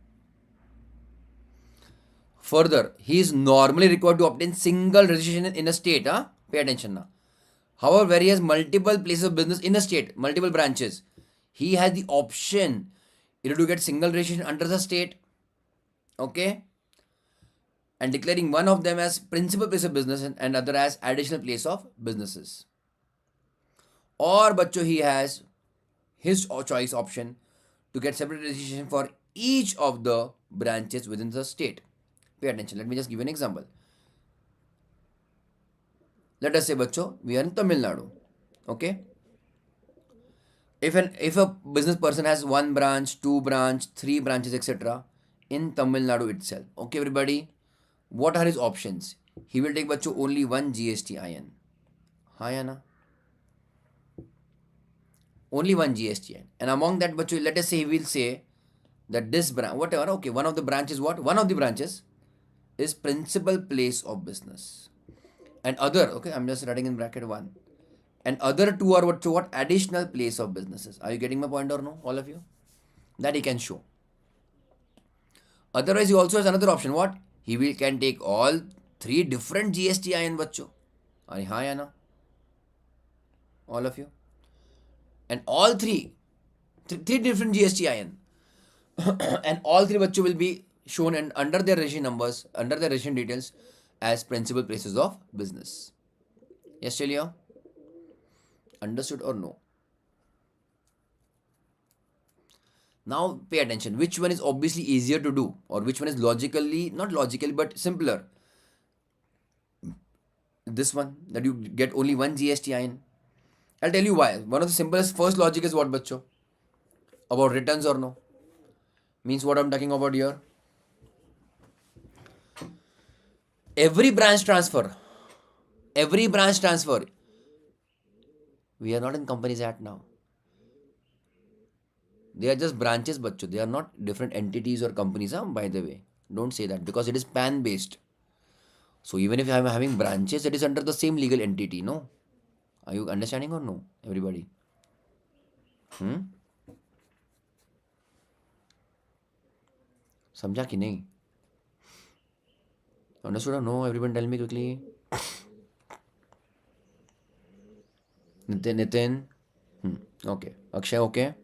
Further, he is normally required to obtain single registration in a state. Pay attention now. However, where he has multiple places of business in a state, multiple branches, he has the option either to get single registration under the state, okay, and declaring one of them as principal place of business and other as additional place of businesses. Or bachcho, he has his choice option to get separate registration for each of the branches within the state. Pay attention. Let me just give you an example. Let us say, bachcho, we are in Tamil Nadu. Okay. If a business person has 1 branch, 2 branch, 3 branches, etc. in Tamil Nadu itself. Okay, everybody. What are his options? He will take bachcho only one GST IN. Hi, Anna. Only one GST IN. And among that, bachcho, let us say he will say that this branch, whatever, okay, one of the branches, what? One of the branches is principal place of business. And other, okay, I'm just writing in bracket 1. And other 2 are what? Additional place of businesses. Are you getting my point or no, all of you? That he can show. Otherwise, he also has another option. What? He can take all 3 different GST IN, bachcho. Hi, Anna. All of you. and all three different GSTIN and all three बच्चों will be shown and under their registration numbers, under their registration details as principal places of business. Yes, Celia? Understood or no? Now pay attention. Which one is obviously easier to do, or which one is logically, not logically, but simpler? This one, that you get only one GSTIN. I'll tell you why. One of the simplest first logic is what, bacho? About returns or no? Means what I'm talking about here. Every branch transfer, we are not in Companies Act now. They are just branches, bacho. They are not different entities or companies, by the way. Don't say that because it is PAN based. So even if I am having branches, it is under the same legal entity, no? Are you understanding or no, everybody? समझा कि नहीं? Understood or no? Everyone tell me quickly. Nitin? Okay. Akshay, okay?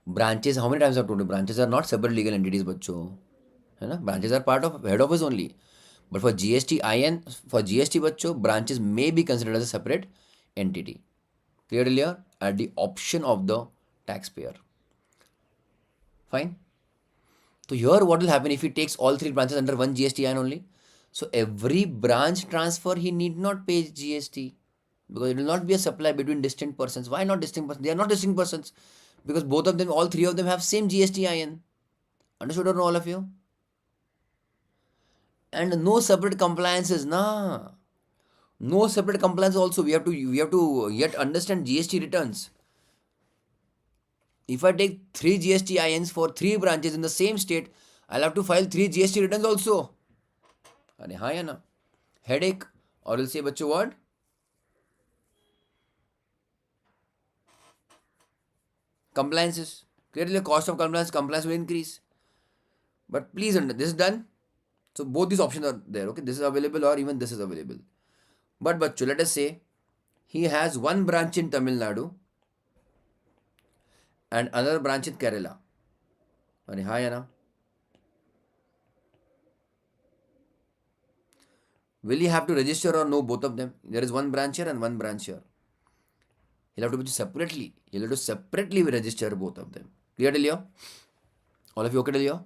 Branches, how many times I've told you? Branches are not separate legal entities, बच्चों. है ना? Branches are part of head office only. But for GSTIN, for GST, बच्चों, branches may be considered as a separate entity. Clear earlier? At the option of the taxpayer. Fine? So here what will happen if he takes all three branches under one GSTIN only? So every branch transfer he need not pay GST because it will not be a supply between distinct persons. Why not distinct persons? They are not distinct persons because both of them, all three of them have same GSTIN. Understood or no, all of you? And no separate compliances, nah. No separate compliance also. We have to yet understand GST returns. If I take 3 GSTINs for 3 branches in the same state, I'll have to file 3 GST returns also. अरे हाँ या ना? Headache, or will say बच्चों what? Compliances. Clearly the cost of compliance will increase. But please understand, this is done. So both these options are there, okay? This is available or even this is available. But बच्चों, let us say he has one branch in Tamil Nadu and another branch in Kerala. अरे हाँ या ना? Will he have to register or no both of them? There is one branch here and one branch here. He'll have to be separately. He'll have to separately register both of them. Clear till here? All of you okay till here?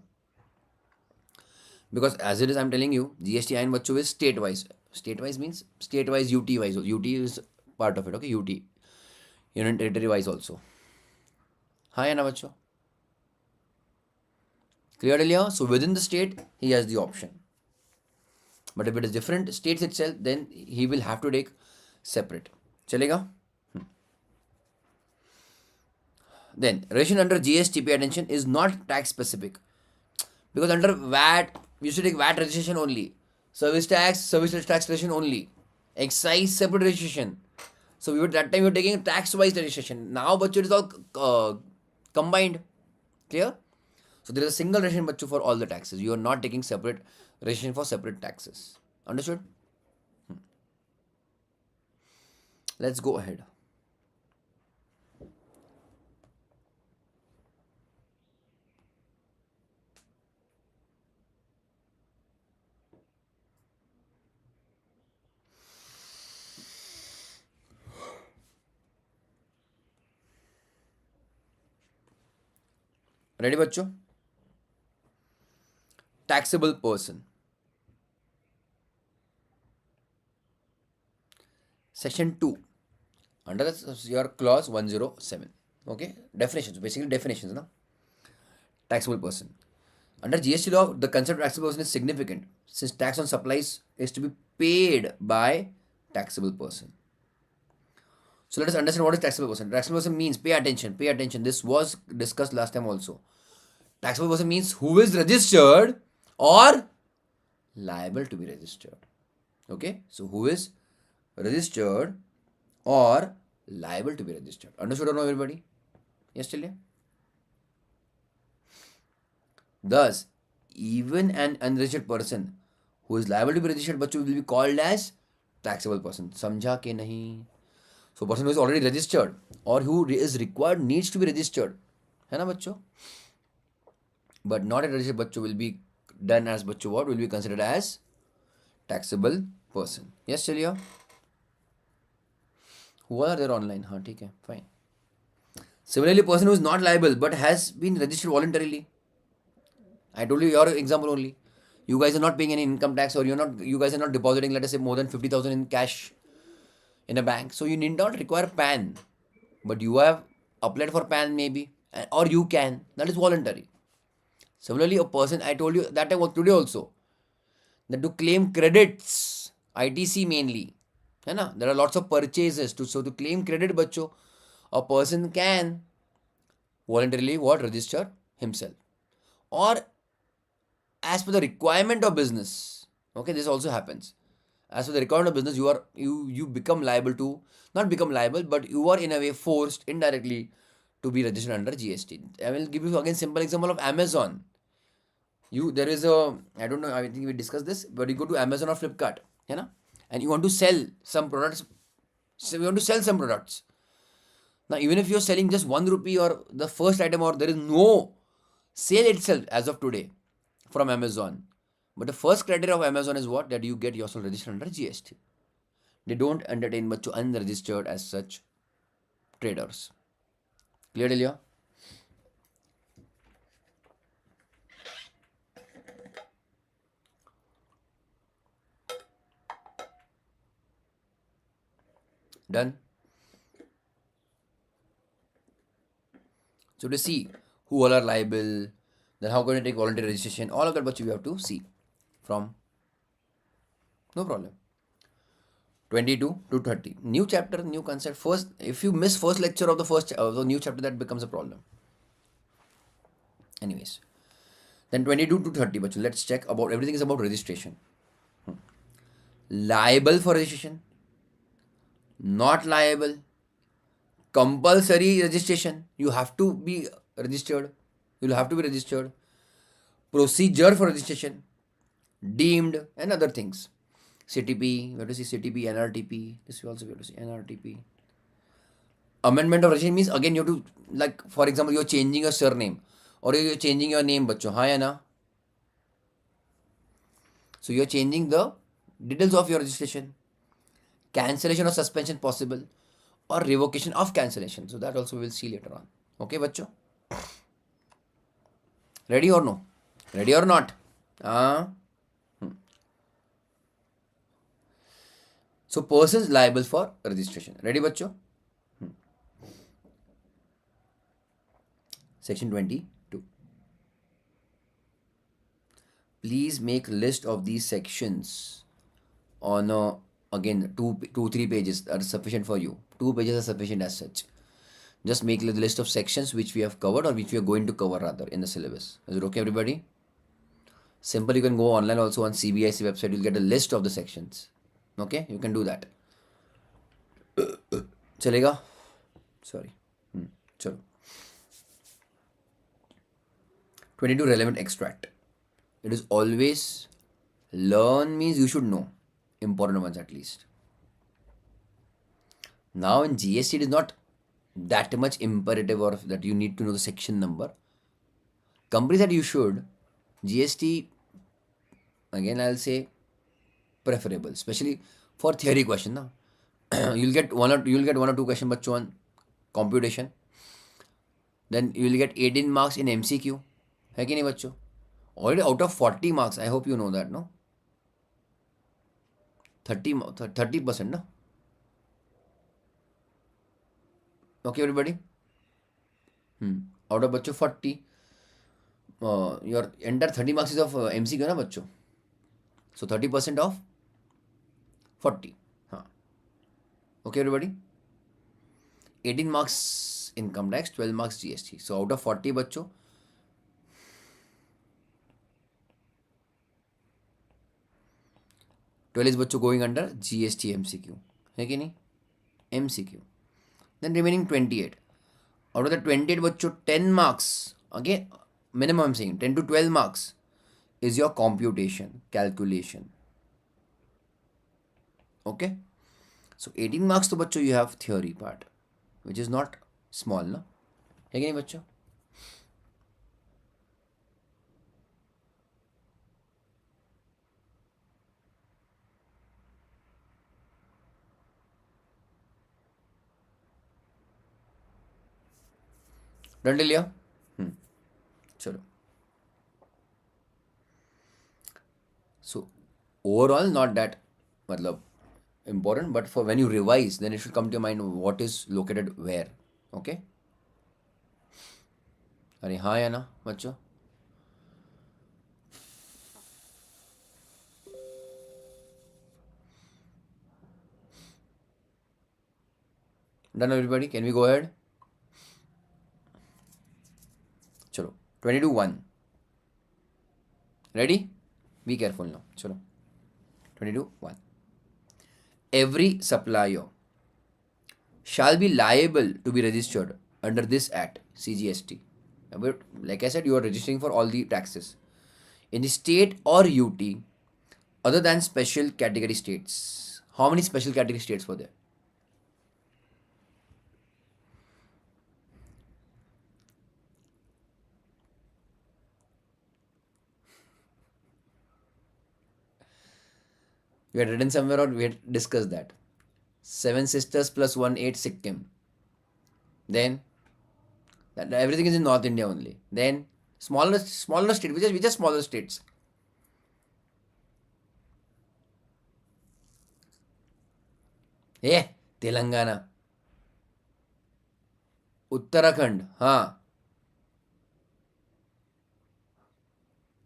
Because as it is, I'm telling you, GSTIN बच्चों is state wise. State wise means state wise, UT wise. UT is part of it, okay? UT. Union territory wise also. हाँ या ना बच्चों? Clear till here? So within the state, he has the option. But if it is different states itself, then he will have to take separate. चलेगा? Then registration under GST, pay attention, is not tax specific. Because under VAT, we used to take VAT registration only. Service tax registration only. Excise separate registration. So that time we were taking tax wise registration. Now bachcho, it is all combined. Clear? So there is a single registration bachcho for all the taxes. You are not taking separate registration for separate taxes. Understood? Let's go ahead. Ready बच्चों? Taxable person. Section 2. Under your clause 107. Okay? Definitions. Basically definitions. Na? Taxable person. Under GST law, the concept of taxable person is significant since tax on supplies is to be paid by taxable person. So let us understand what is taxable person. Taxable person means, pay attention. This was discussed last time also. Taxable person means who is registered or liable to be registered. Okay? So who is registered or liable to be registered. Understood or no, everybody? Yes, till here? Thus, even an unregistered person who is liable to be registered बच्चों will be called as taxable person. समझा के नहीं? So person who is already registered or who is required needs to be registered, है ना बच्चों? But not a registered बच्चों will be done as बच्चों what will be considered as taxable person. Yes चलिए, who are there online? हाँ ठीक है, fine. Similarly, person who is not liable but has been registered voluntarily. I told you your example only. You guys are not paying any income tax, or you guys are not depositing, let us say, more than 50,000 in cash in a bank. So you need not require PAN, but you have applied for PAN maybe, or you can. That is voluntary. Similarly, a person, I told you that I work today also, that to claim credits, ITC mainly, है ना? There are lots of purchases to claim credit, बच्चों, a person can voluntarily register himself, or as per the requirement of business. Okay, this also happens. As per the requirement of business, you become liable to, not become liable, but you are in a way forced indirectly to be registered under GST. I will give you again simple example of Amazon. There is a, I don't know, I think we discussed this, but you go to Amazon or Flipkart, you know, and you want to sell some products. So you want to sell some products. Now, even if you're selling just 1 rupee or the first item, or there is no sale itself as of today from Amazon. But the first criteria of Amazon is what? That you get yourself registered under GST. They don't entertain but to unregistered as such traders. Clear, Delia? Done? So to see who all are liable, then how can you take voluntary registration, all of that but you have to see from, no problem. 22 to 30. New chapter, new concept. First, if you miss first lecture of the new chapter, that becomes a problem. Anyways, then 22 to 30, but let's check about everything is about registration. Liable for registration, not liable, compulsory registration. You have to be registered. You'll have to be registered. Procedure for registration, deemed, and other things. CTP, we have to see CTP, NRTP. This we also have to see NRTP. Amendment of registration means again you have to, like for example, you're changing your surname or you're changing your name, बच्चों, हाँ या ना? So you're changing the details of your registration. Cancellation or suspension possible, or revocation of cancellation. So that also we will see later on. Okay, बच्चों? Ready or no? Ready or not? So persons liable for registration. Ready, बच्चों? Section 22. Please make list of these sections on again 3 pages are sufficient for you. 2 pages are sufficient as such. Just make the list of sections which we have covered or which we are going to cover rather in the syllabus. Is it okay, everybody? Simple, you can go online also on CBIC website. You'll get a list of the sections. Okay, you can do that. चलेगा? Sorry. चलो. 22 relevant extract. It is always learn means you should know important ones at least. Now in GST it is not that much imperative or that you need to know the section number. Companies that you should, GST, again I'll say preferable, especially for theory question. Na? you'll get one or two question बच्चों on computation. Then you will get 18 marks in MCQ. है कि नहीं बच्चों? Already out of 40 marks, I hope you know that, no? 30%, no? Okay, everybody? Out of बच्चों 40, your entire 30 marks is of MCQ, ना बच्चों? So 30% of 40. हाँ. Okay, everybody? 18 marks income tax, 12 marks GST. So out of 40 बच्चों, 12 is बच्चों going under GST MCQ. है कि नहीं? MCQ. Then remaining 28. Out of the 28 बच्चों, 10 marks, okay, minimum I'm saying 10 to 12 marks is your computation, calculation. Okay. So 18 marks तो बच्चों you have theory part, which is not small ना, है कि नहीं बच्चों? डन ले लिया? चलो. So overall not that मतलब important, but for when you revise then it should come to your mind what is located where. Okay? अरे हाँ या ना बच्चों? Done everybody? Can we go ahead? चलो 22-1. Ready? Be careful now. चलो 22-1. Every supplier shall be liable to be registered under this act, CGST. Like I said, you are registering for all the taxes in the state or UT other than special category states. How many special category states were there? We had written somewhere or we had discussed that. 7 sisters plus 1, 8 Sikkim. Then that everything is in North India only. Then smaller state, which are smaller states. Yeah, Telangana, Uttarakhand, हाँ.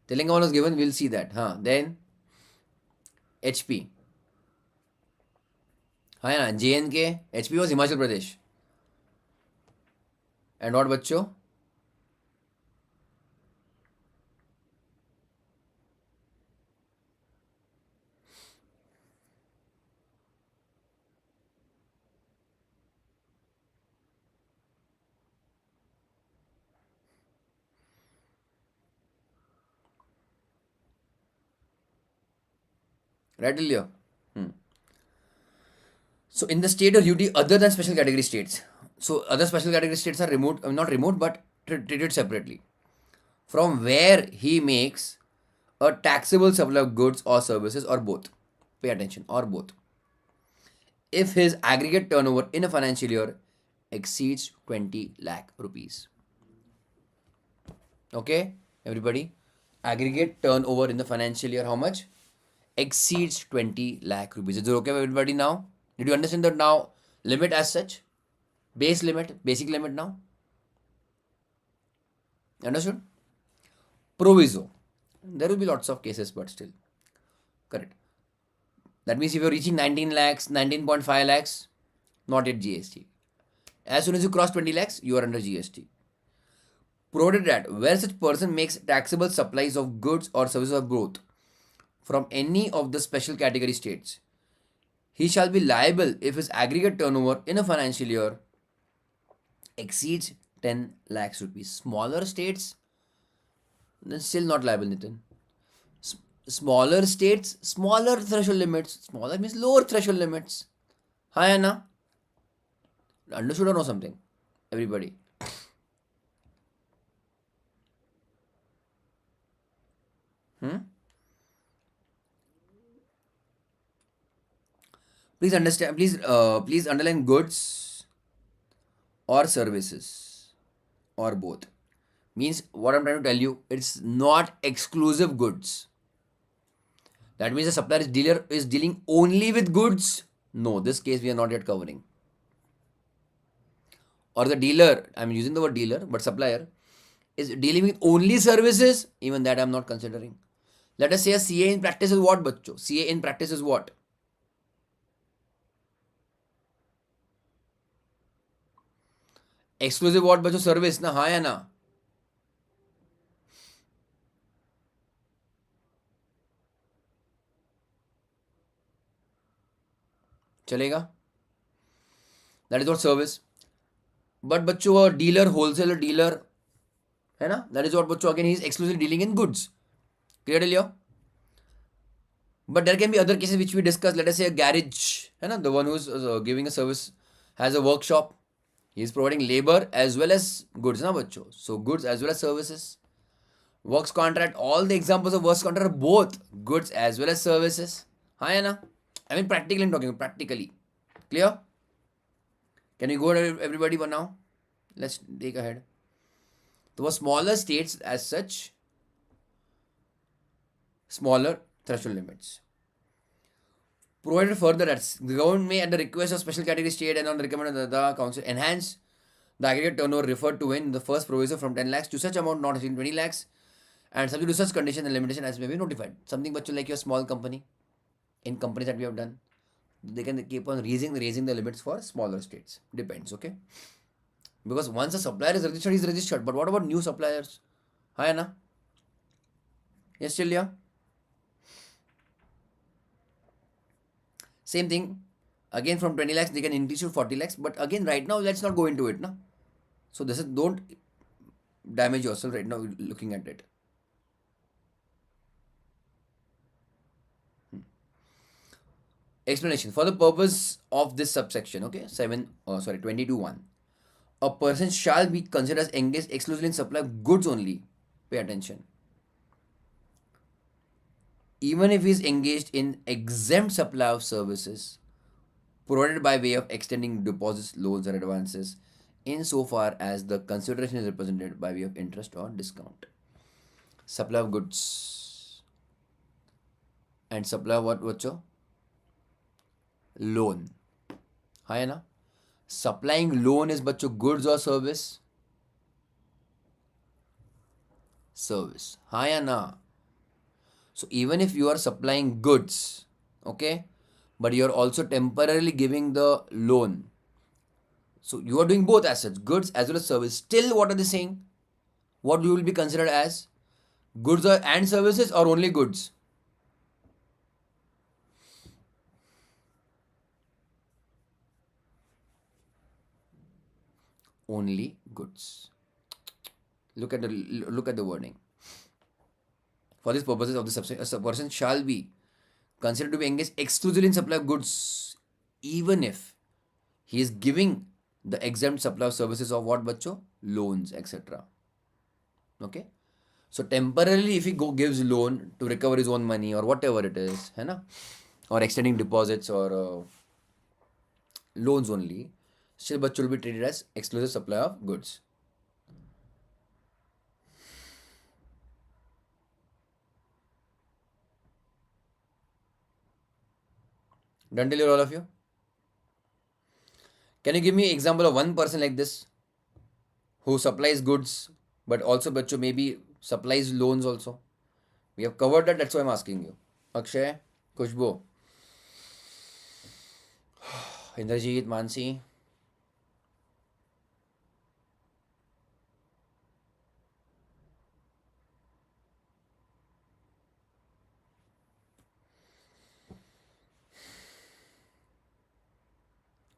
Telangana was given, we'll see that. हाँ. Then HP. हाँ है ना, JNK, HP was Himachal Pradesh. And what बच्चों? Right, Leo? So in the state or UT other than special category states. So other special category states are removed, not removed, but treated separately. From where he makes a taxable supply of goods or services or both. Pay attention, or both. If his aggregate turnover in a financial year exceeds 20 lakh rupees. Okay, everybody? Aggregate turnover in the financial year, how much? Exceeds 20 lakh rupees. Is it okay, everybody now? Did you understand the now limit as such? Base limit, basic limit now? Understood? Proviso. There will be lots of cases, but still. Correct. That means if you're reaching 19 lakhs, 19.5 lakhs, not yet GST. As soon as you cross 20 lakhs, you are under GST. Provided that where such person makes taxable supplies of goods or services of both from any of the special category states, he shall be liable if his aggregate turnover in a financial year exceeds 10 lakhs rupees. Smaller states, then still not liable, Nitin. Smaller states, smaller threshold limits. Smaller means lower threshold limits. Hi, Anna. Understood or know something? Everybody. Please understand. Please underline goods or services or both. Means what I'm trying to tell you, it's not exclusive goods. That means the supplier dealer is dealing only with goods. No, this case we are not yet covering. Or the dealer, I'm using the word dealer, but supplier is dealing with only services. Even that I'm not considering. Let us say a CA in practice is what, bachcho? CA in practice is what? Exclusive what, बच्चों? Service ना, हाँ या ना? चलेगा? That is what service. But बच्चों dealer, wholesaler dealer है ना? That is what बच्चों, again he is exclusively dealing in goods. Clear Leo? But there can be other cases which we discussed. Let us say a garage, है ना, the one who's giving a service has a workshop. He is providing labor as well as goods, na बच्चों. So goods as well as services. Works contract. All the examples of works contract are both goods as well as services. हाँ है ना? I mean practically I'm talking practically. Clear? Can you go to everybody for now? Let's take ahead. So smaller states as such, smaller threshold limits. Provided further that the government may, at the request of special category state and on the recommendation of the council, enhance the aggregate turnover referred to in the first proviso from 10 lakhs to such amount not exceeding 20 lakhs and subject to such condition and limitation as may be notified. Something but like your small company, in companies that we have done, they can keep on raising the limits for smaller states. Depends, okay? Because once a supplier is registered, he's registered. But what about new suppliers? Hi Anna? Yes, still yeah? Same thing. Again, from 20 lakhs, they can increase to 40 lakhs. But again, right now, let's not go into it. No? So this is, don't damage yourself right now looking at it. Explanation. For the purpose of this subsection, okay, 22(1). A person shall be considered as engaged exclusively in supply of goods only. Pay attention. Even if he is engaged in exempt supply of services provided by way of extending deposits, loans, or advances, insofar as the consideration is represented by way of interest or discount. Supply of goods and supply of what, bachcho? Loan. Hai na? Supplying loan is bachcho goods or service? Service. Hai ya na? So even if you are supplying goods, okay, but you are also temporarily giving the loan. So you are doing both assets, goods as well as service. Still, what are they saying? What you will be considered as goods and services or only goods? Only goods. Look at the wording. For these purposes of the subsection, a person shall be considered to be engaged exclusively in supply of goods, even if he is giving the exempt supply of services of what bachcho? Loans, etc. Okay. So temporarily, if he gives loan to recover his own money or whatever it is, है ना, or extending deposits or loans only, still bachcho will be treated as exclusive supply of goods. Done till here, all of you? Can you give me an example of one person like this who supplies goods but also bachcho maybe supplies loans also? We have covered that, that's why I'm asking you. Akshay, Kushbu, Indrajit, Mansi.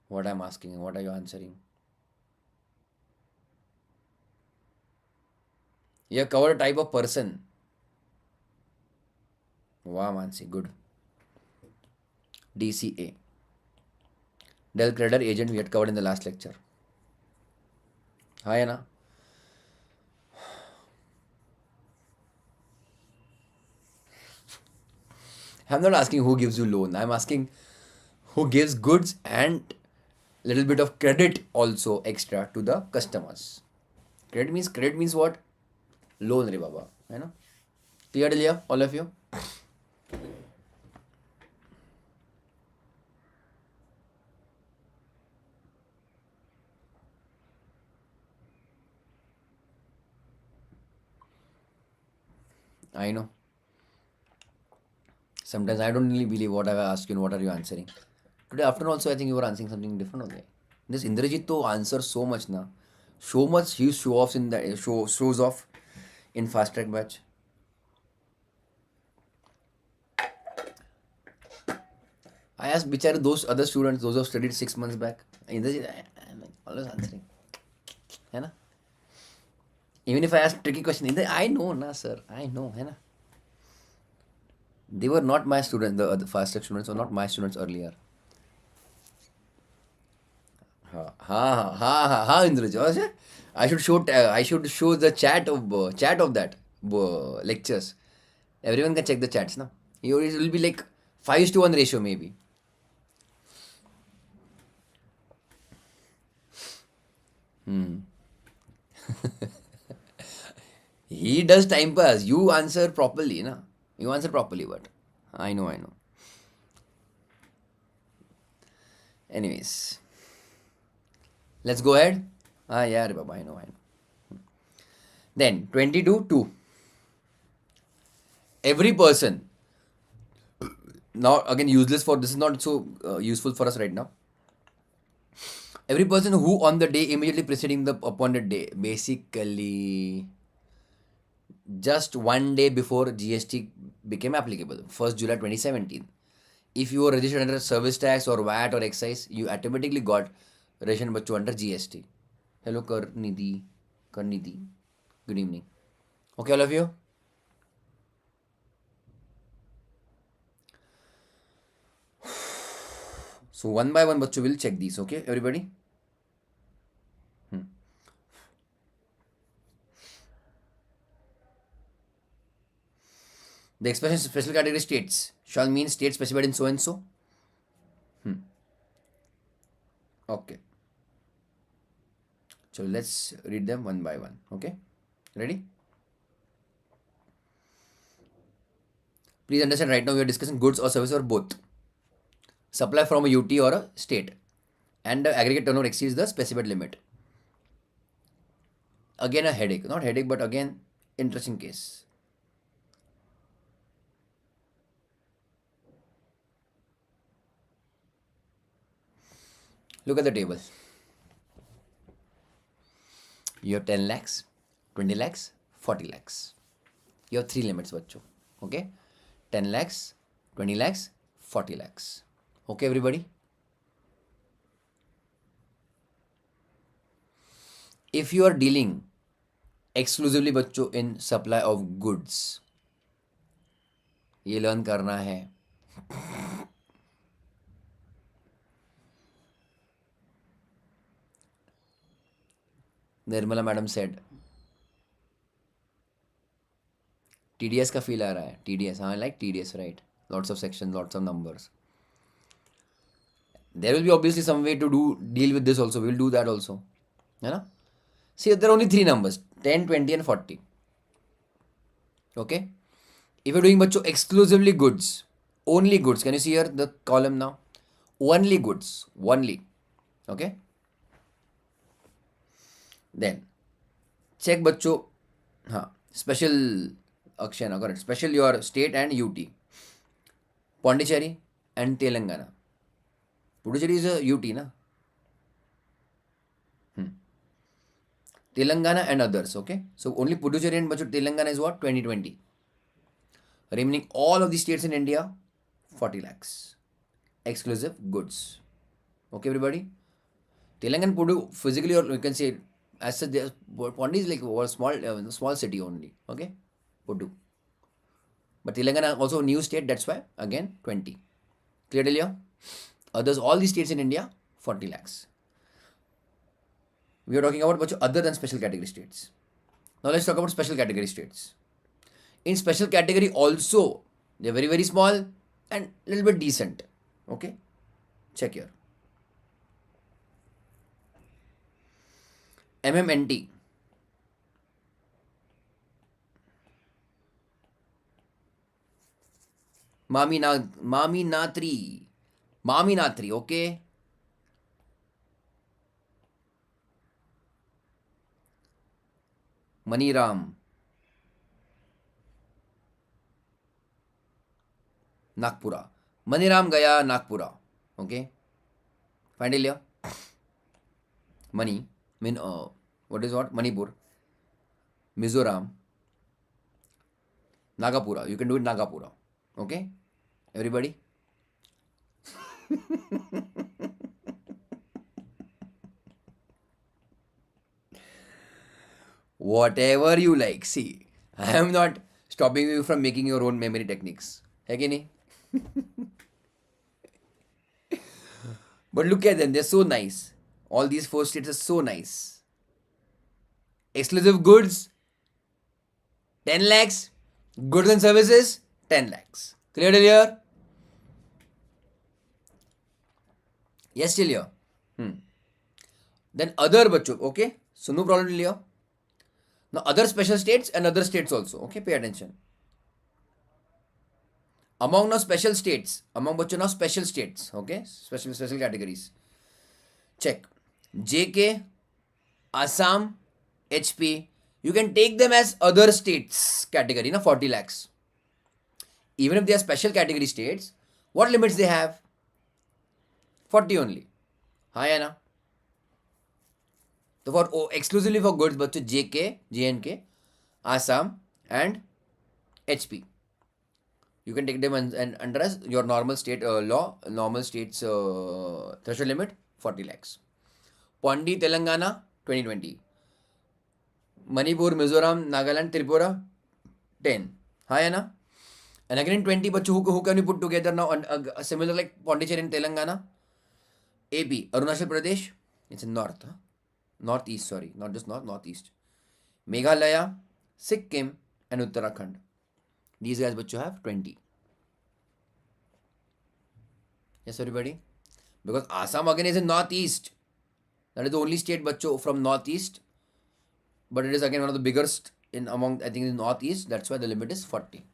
What I'm asking and what are you answering? You have covered a type of person. Wow, Mansi, good. DCA. Del Creditor Agent we had covered in the last lecture. Hi, Anna. I'm not asking who gives you loan. I'm asking who gives goods and little bit of credit also extra to the customers. Credit means what? Loan re baba. है ना? Clear till here, all of you? I know. Sometimes I don't really believe what I asked you and what are you answering. Today afternoon also I think you were answering something different only. This Indrajit to answers so much na. So much he show offs in the shows off in fast track batch. I asked bichare those other students, those who have studied 6 months back. Indrajit, I'm always answering. है ना? Even if I ask tricky question, I know na sir, I know, है ना? They were not my students. The fast track students were not my students earlier. Ha Indraj. I should show the chat of that lectures. Everyone can check the chats now. It will be like 5:1 ratio maybe. He does time pass. You answer properly, na? You answer properly, but I know, I know. Anyways, let's go ahead. Ah, yeah, Baba, I know, I know. Then 22:2. Every person, now again useless for this is not so useful for us right now. Every person who on the day immediately preceding the appointed day, basically just one day before GST became applicable, 1st July 2017. If you were registered under service tax or VAT or excise, you automatically got ration bachcho under GST. Hello Karnidhi. Good evening. Okay, all of you? So one by one bachcho will check these, okay, everybody? The expression special category states shall mean state specified in so and so. Okay. So let's read them one by one. Okay. Ready? Please understand right now we are discussing goods or service or both. Supply from a UT or a state. And the aggregate turnover exceeds the specified limit. Again a headache. Not headache, but again interesting case. Look at the table. You have 10 lakhs, 20 lakhs, 40 lakhs. You have three limits, bachcho. Okay? 10 lakhs, 20 lakhs, 40 lakhs. Okay, everybody? If you are dealing exclusively बच्चों in supply of goods, ये learn करना है. Nirmala madam said TDS का feel आ रहा है. TDS, हाँ, like TDS, right? Lots of sections, lots of numbers. There will be obviously some way to deal with this also. We will do that also. है ना? See, there are only three numbers: 10, 20 and 40. Okay? If you're doing bachcho exclusively goods, only goods. Can you see here the column now? Only goods. Only. Okay? Then check बच्चों. हाँ, special action ना, correct. Special your state and UT. Pondicherry and Telangana. Puducherry is a UT na. Telangana and others. Okay, so only Puducherry and bachcho Telangana is what? 2020. Remaining all of the states in India, 40 lakhs. Exclusive goods. Okay, everybody. Telangana, Pudu, physically, or you can say as such, Pondi is like a small city only. Okay, Pudu. But Telangana also a new state. That's why again 20. Clear, Delia? Others, all the states in India, 40 lakhs. We are talking about other than special category states. Now let's talk about special category states. In special category also, they're very very small and little bit decent. Okay, check here. MMNT. Mami Natri, okay? Maniram. Nagpura. Maniram Gaya, Nagpura. Okay? Find it here. Mani. What is what? Manipur. Mizoram. Nagapura. You can do it Nagapura. Okay? Everybody? Whatever you like. See, I am not stopping you from making your own memory techniques. है कि नहीं? But look at them, they're so nice. All these 4 states are so nice. Exclusive goods, 10 lakhs. Goods and services, 10 lakhs. Clear till here? Yes, till here. Then other bachcho, okay? So no problem till here. Now other special states and other states also, okay? Pay attention. Among now special states, among bachcho now special states, okay? Special categories. Check. JK, Assam, HP. You can take them as other states category, na 40 lakhs. Even if they are special category states, what limits they have? 40 only. हाँ है ना? So for exclusively for goods, बच्चों JK, JNK, Assam and HP. You can take them and under as your normal state law, normal state's threshold limit 40 lakhs. Pondi, Telangana 2020. Manipur, Mizoram, Nagaland, Tripura 10. हाँ है ना? And again in 20, but who can you put together now? Similar like Pondicherry in Telangana, AP, Arunachal Pradesh, it's in north, huh? Northeast, sorry, not just north, northeast. Meghalaya, Sikkim, and Uttarakhand. These guys, but you have 20. Yes, everybody? Because Assam again is in northeast. That is the only state, bacho, from northeast. But it is again one of the biggest in among, I think, in northeast. That's why the limit is 40.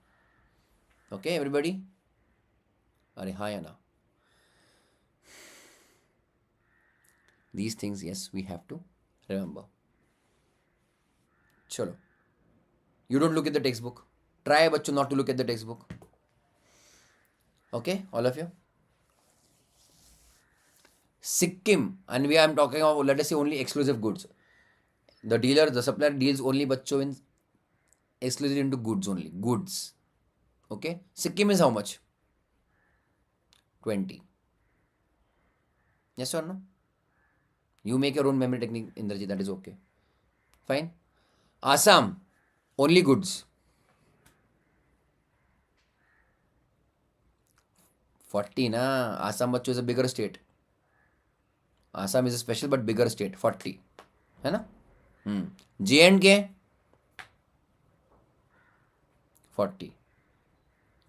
Okay, everybody? Are hi na. These things, yes, we have to remember. Chalo. You don't look at the textbook. Try, bacho, not to look at the textbook. Okay, all of you? Sikkim, and I'm talking about, let us say, only exclusive goods. The dealer, the supplier deals only bacho in exclusively into goods only. Goods. Okay? Sikkim is how much? 20. Yes or no? You make your own memory technique, Indrajit, that is okay. Fine. Assam, only goods. 40 na. Assam bacho is a bigger state. Assam is a special but bigger state. 40. है ना? J&K 40.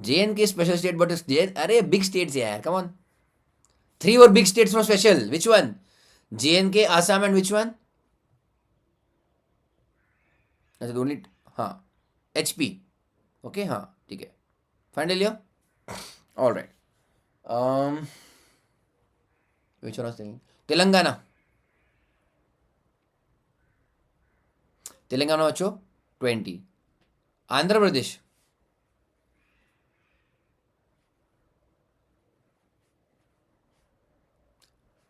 J&K special state, but it's there. Arey, big states, yeah. Come on. 3 were big states from special. Which one? J&K, Assam, and which one? That's the only. हाँ. HP. Okay, हाँ. ठीक है. Final year. All right. Which one I was thinking? Telangana. Telangana bacho 20. Andhra Pradesh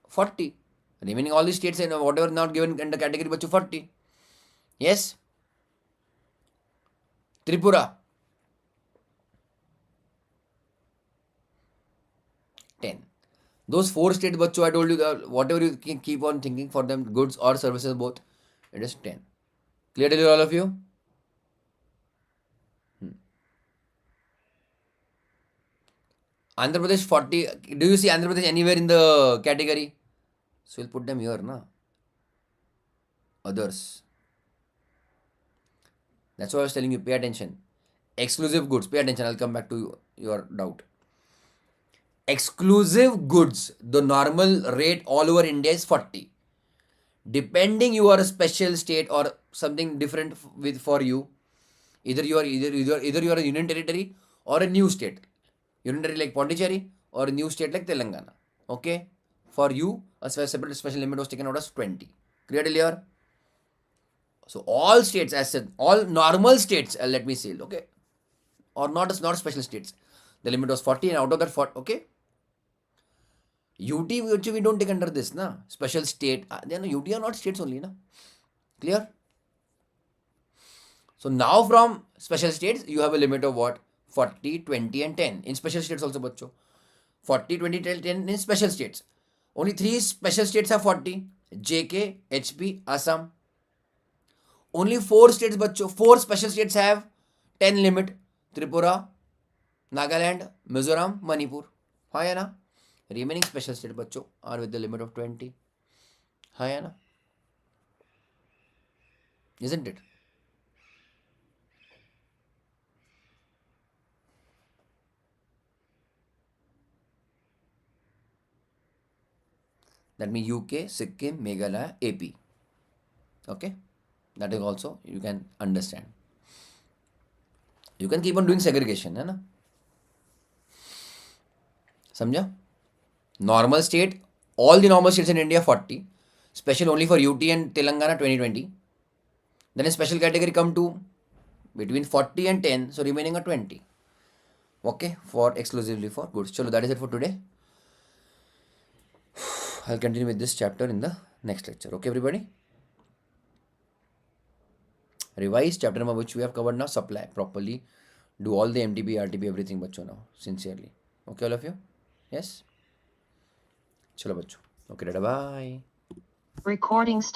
40. Remaining all these states and whatever not given in the category bacho 40. Yes. Tripura 10. Those 4 states bacho I told you whatever you can keep on thinking for them, goods or services both, it is 10. Clear to all of you? Andhra Pradesh 40. Do you see Andhra Pradesh anywhere in the category? So we'll put them here, na? Others. That's why I was telling you, pay attention. Exclusive goods, pay attention. I'll come back to your doubt. Exclusive goods, the normal rate all over India is 40. Depending you are a special state or something different with for you, either you are a union territory or a new state. Union territory like Pondicherry or a new state like Telangana. Okay? For you, a separate special limit was taken out as 20. Clear till here? So all states, as said, all normal states, let me say, okay, or not special states. The limit was 40, and out of that 40, okay. UT, which we don't take under this, na. Special state. Then UT are not states only, na. Clear? So now from special states, you have a limit of what? 40, 20, and 10. In special states also, bacho. 40, 20, 10 in special states. Only 3 special states have 40. JK, HP, Assam. Only 4 states, bacho. 4 special states have 10 limit. Tripura, Nagaland, Mizoram, Manipur, हाँ या ना? Remaining special state बच्चों are with the limit of 20, हाँ या ना? Isn't it? That means UK, Sikkim, Meghalaya, AP. Okay, that is also you can understand. You can keep on doing segregation, है ना? समझा? Normal state, all the normal states in India 40, special only for UT and Telangana 2020. Then a special category come to between 40 and 10, so remaining are 20. Okay, for exclusively for goods. Chalo, that is it for today. I'll continue with this chapter in the next lecture. Okay, everybody? Revise chapter number which we have covered now, supply properly. Do all the MTP, RTP, everything, bachcho now, sincerely. Okay, all of you? Yes? Chalo, bachcho. Okay, bye. Recording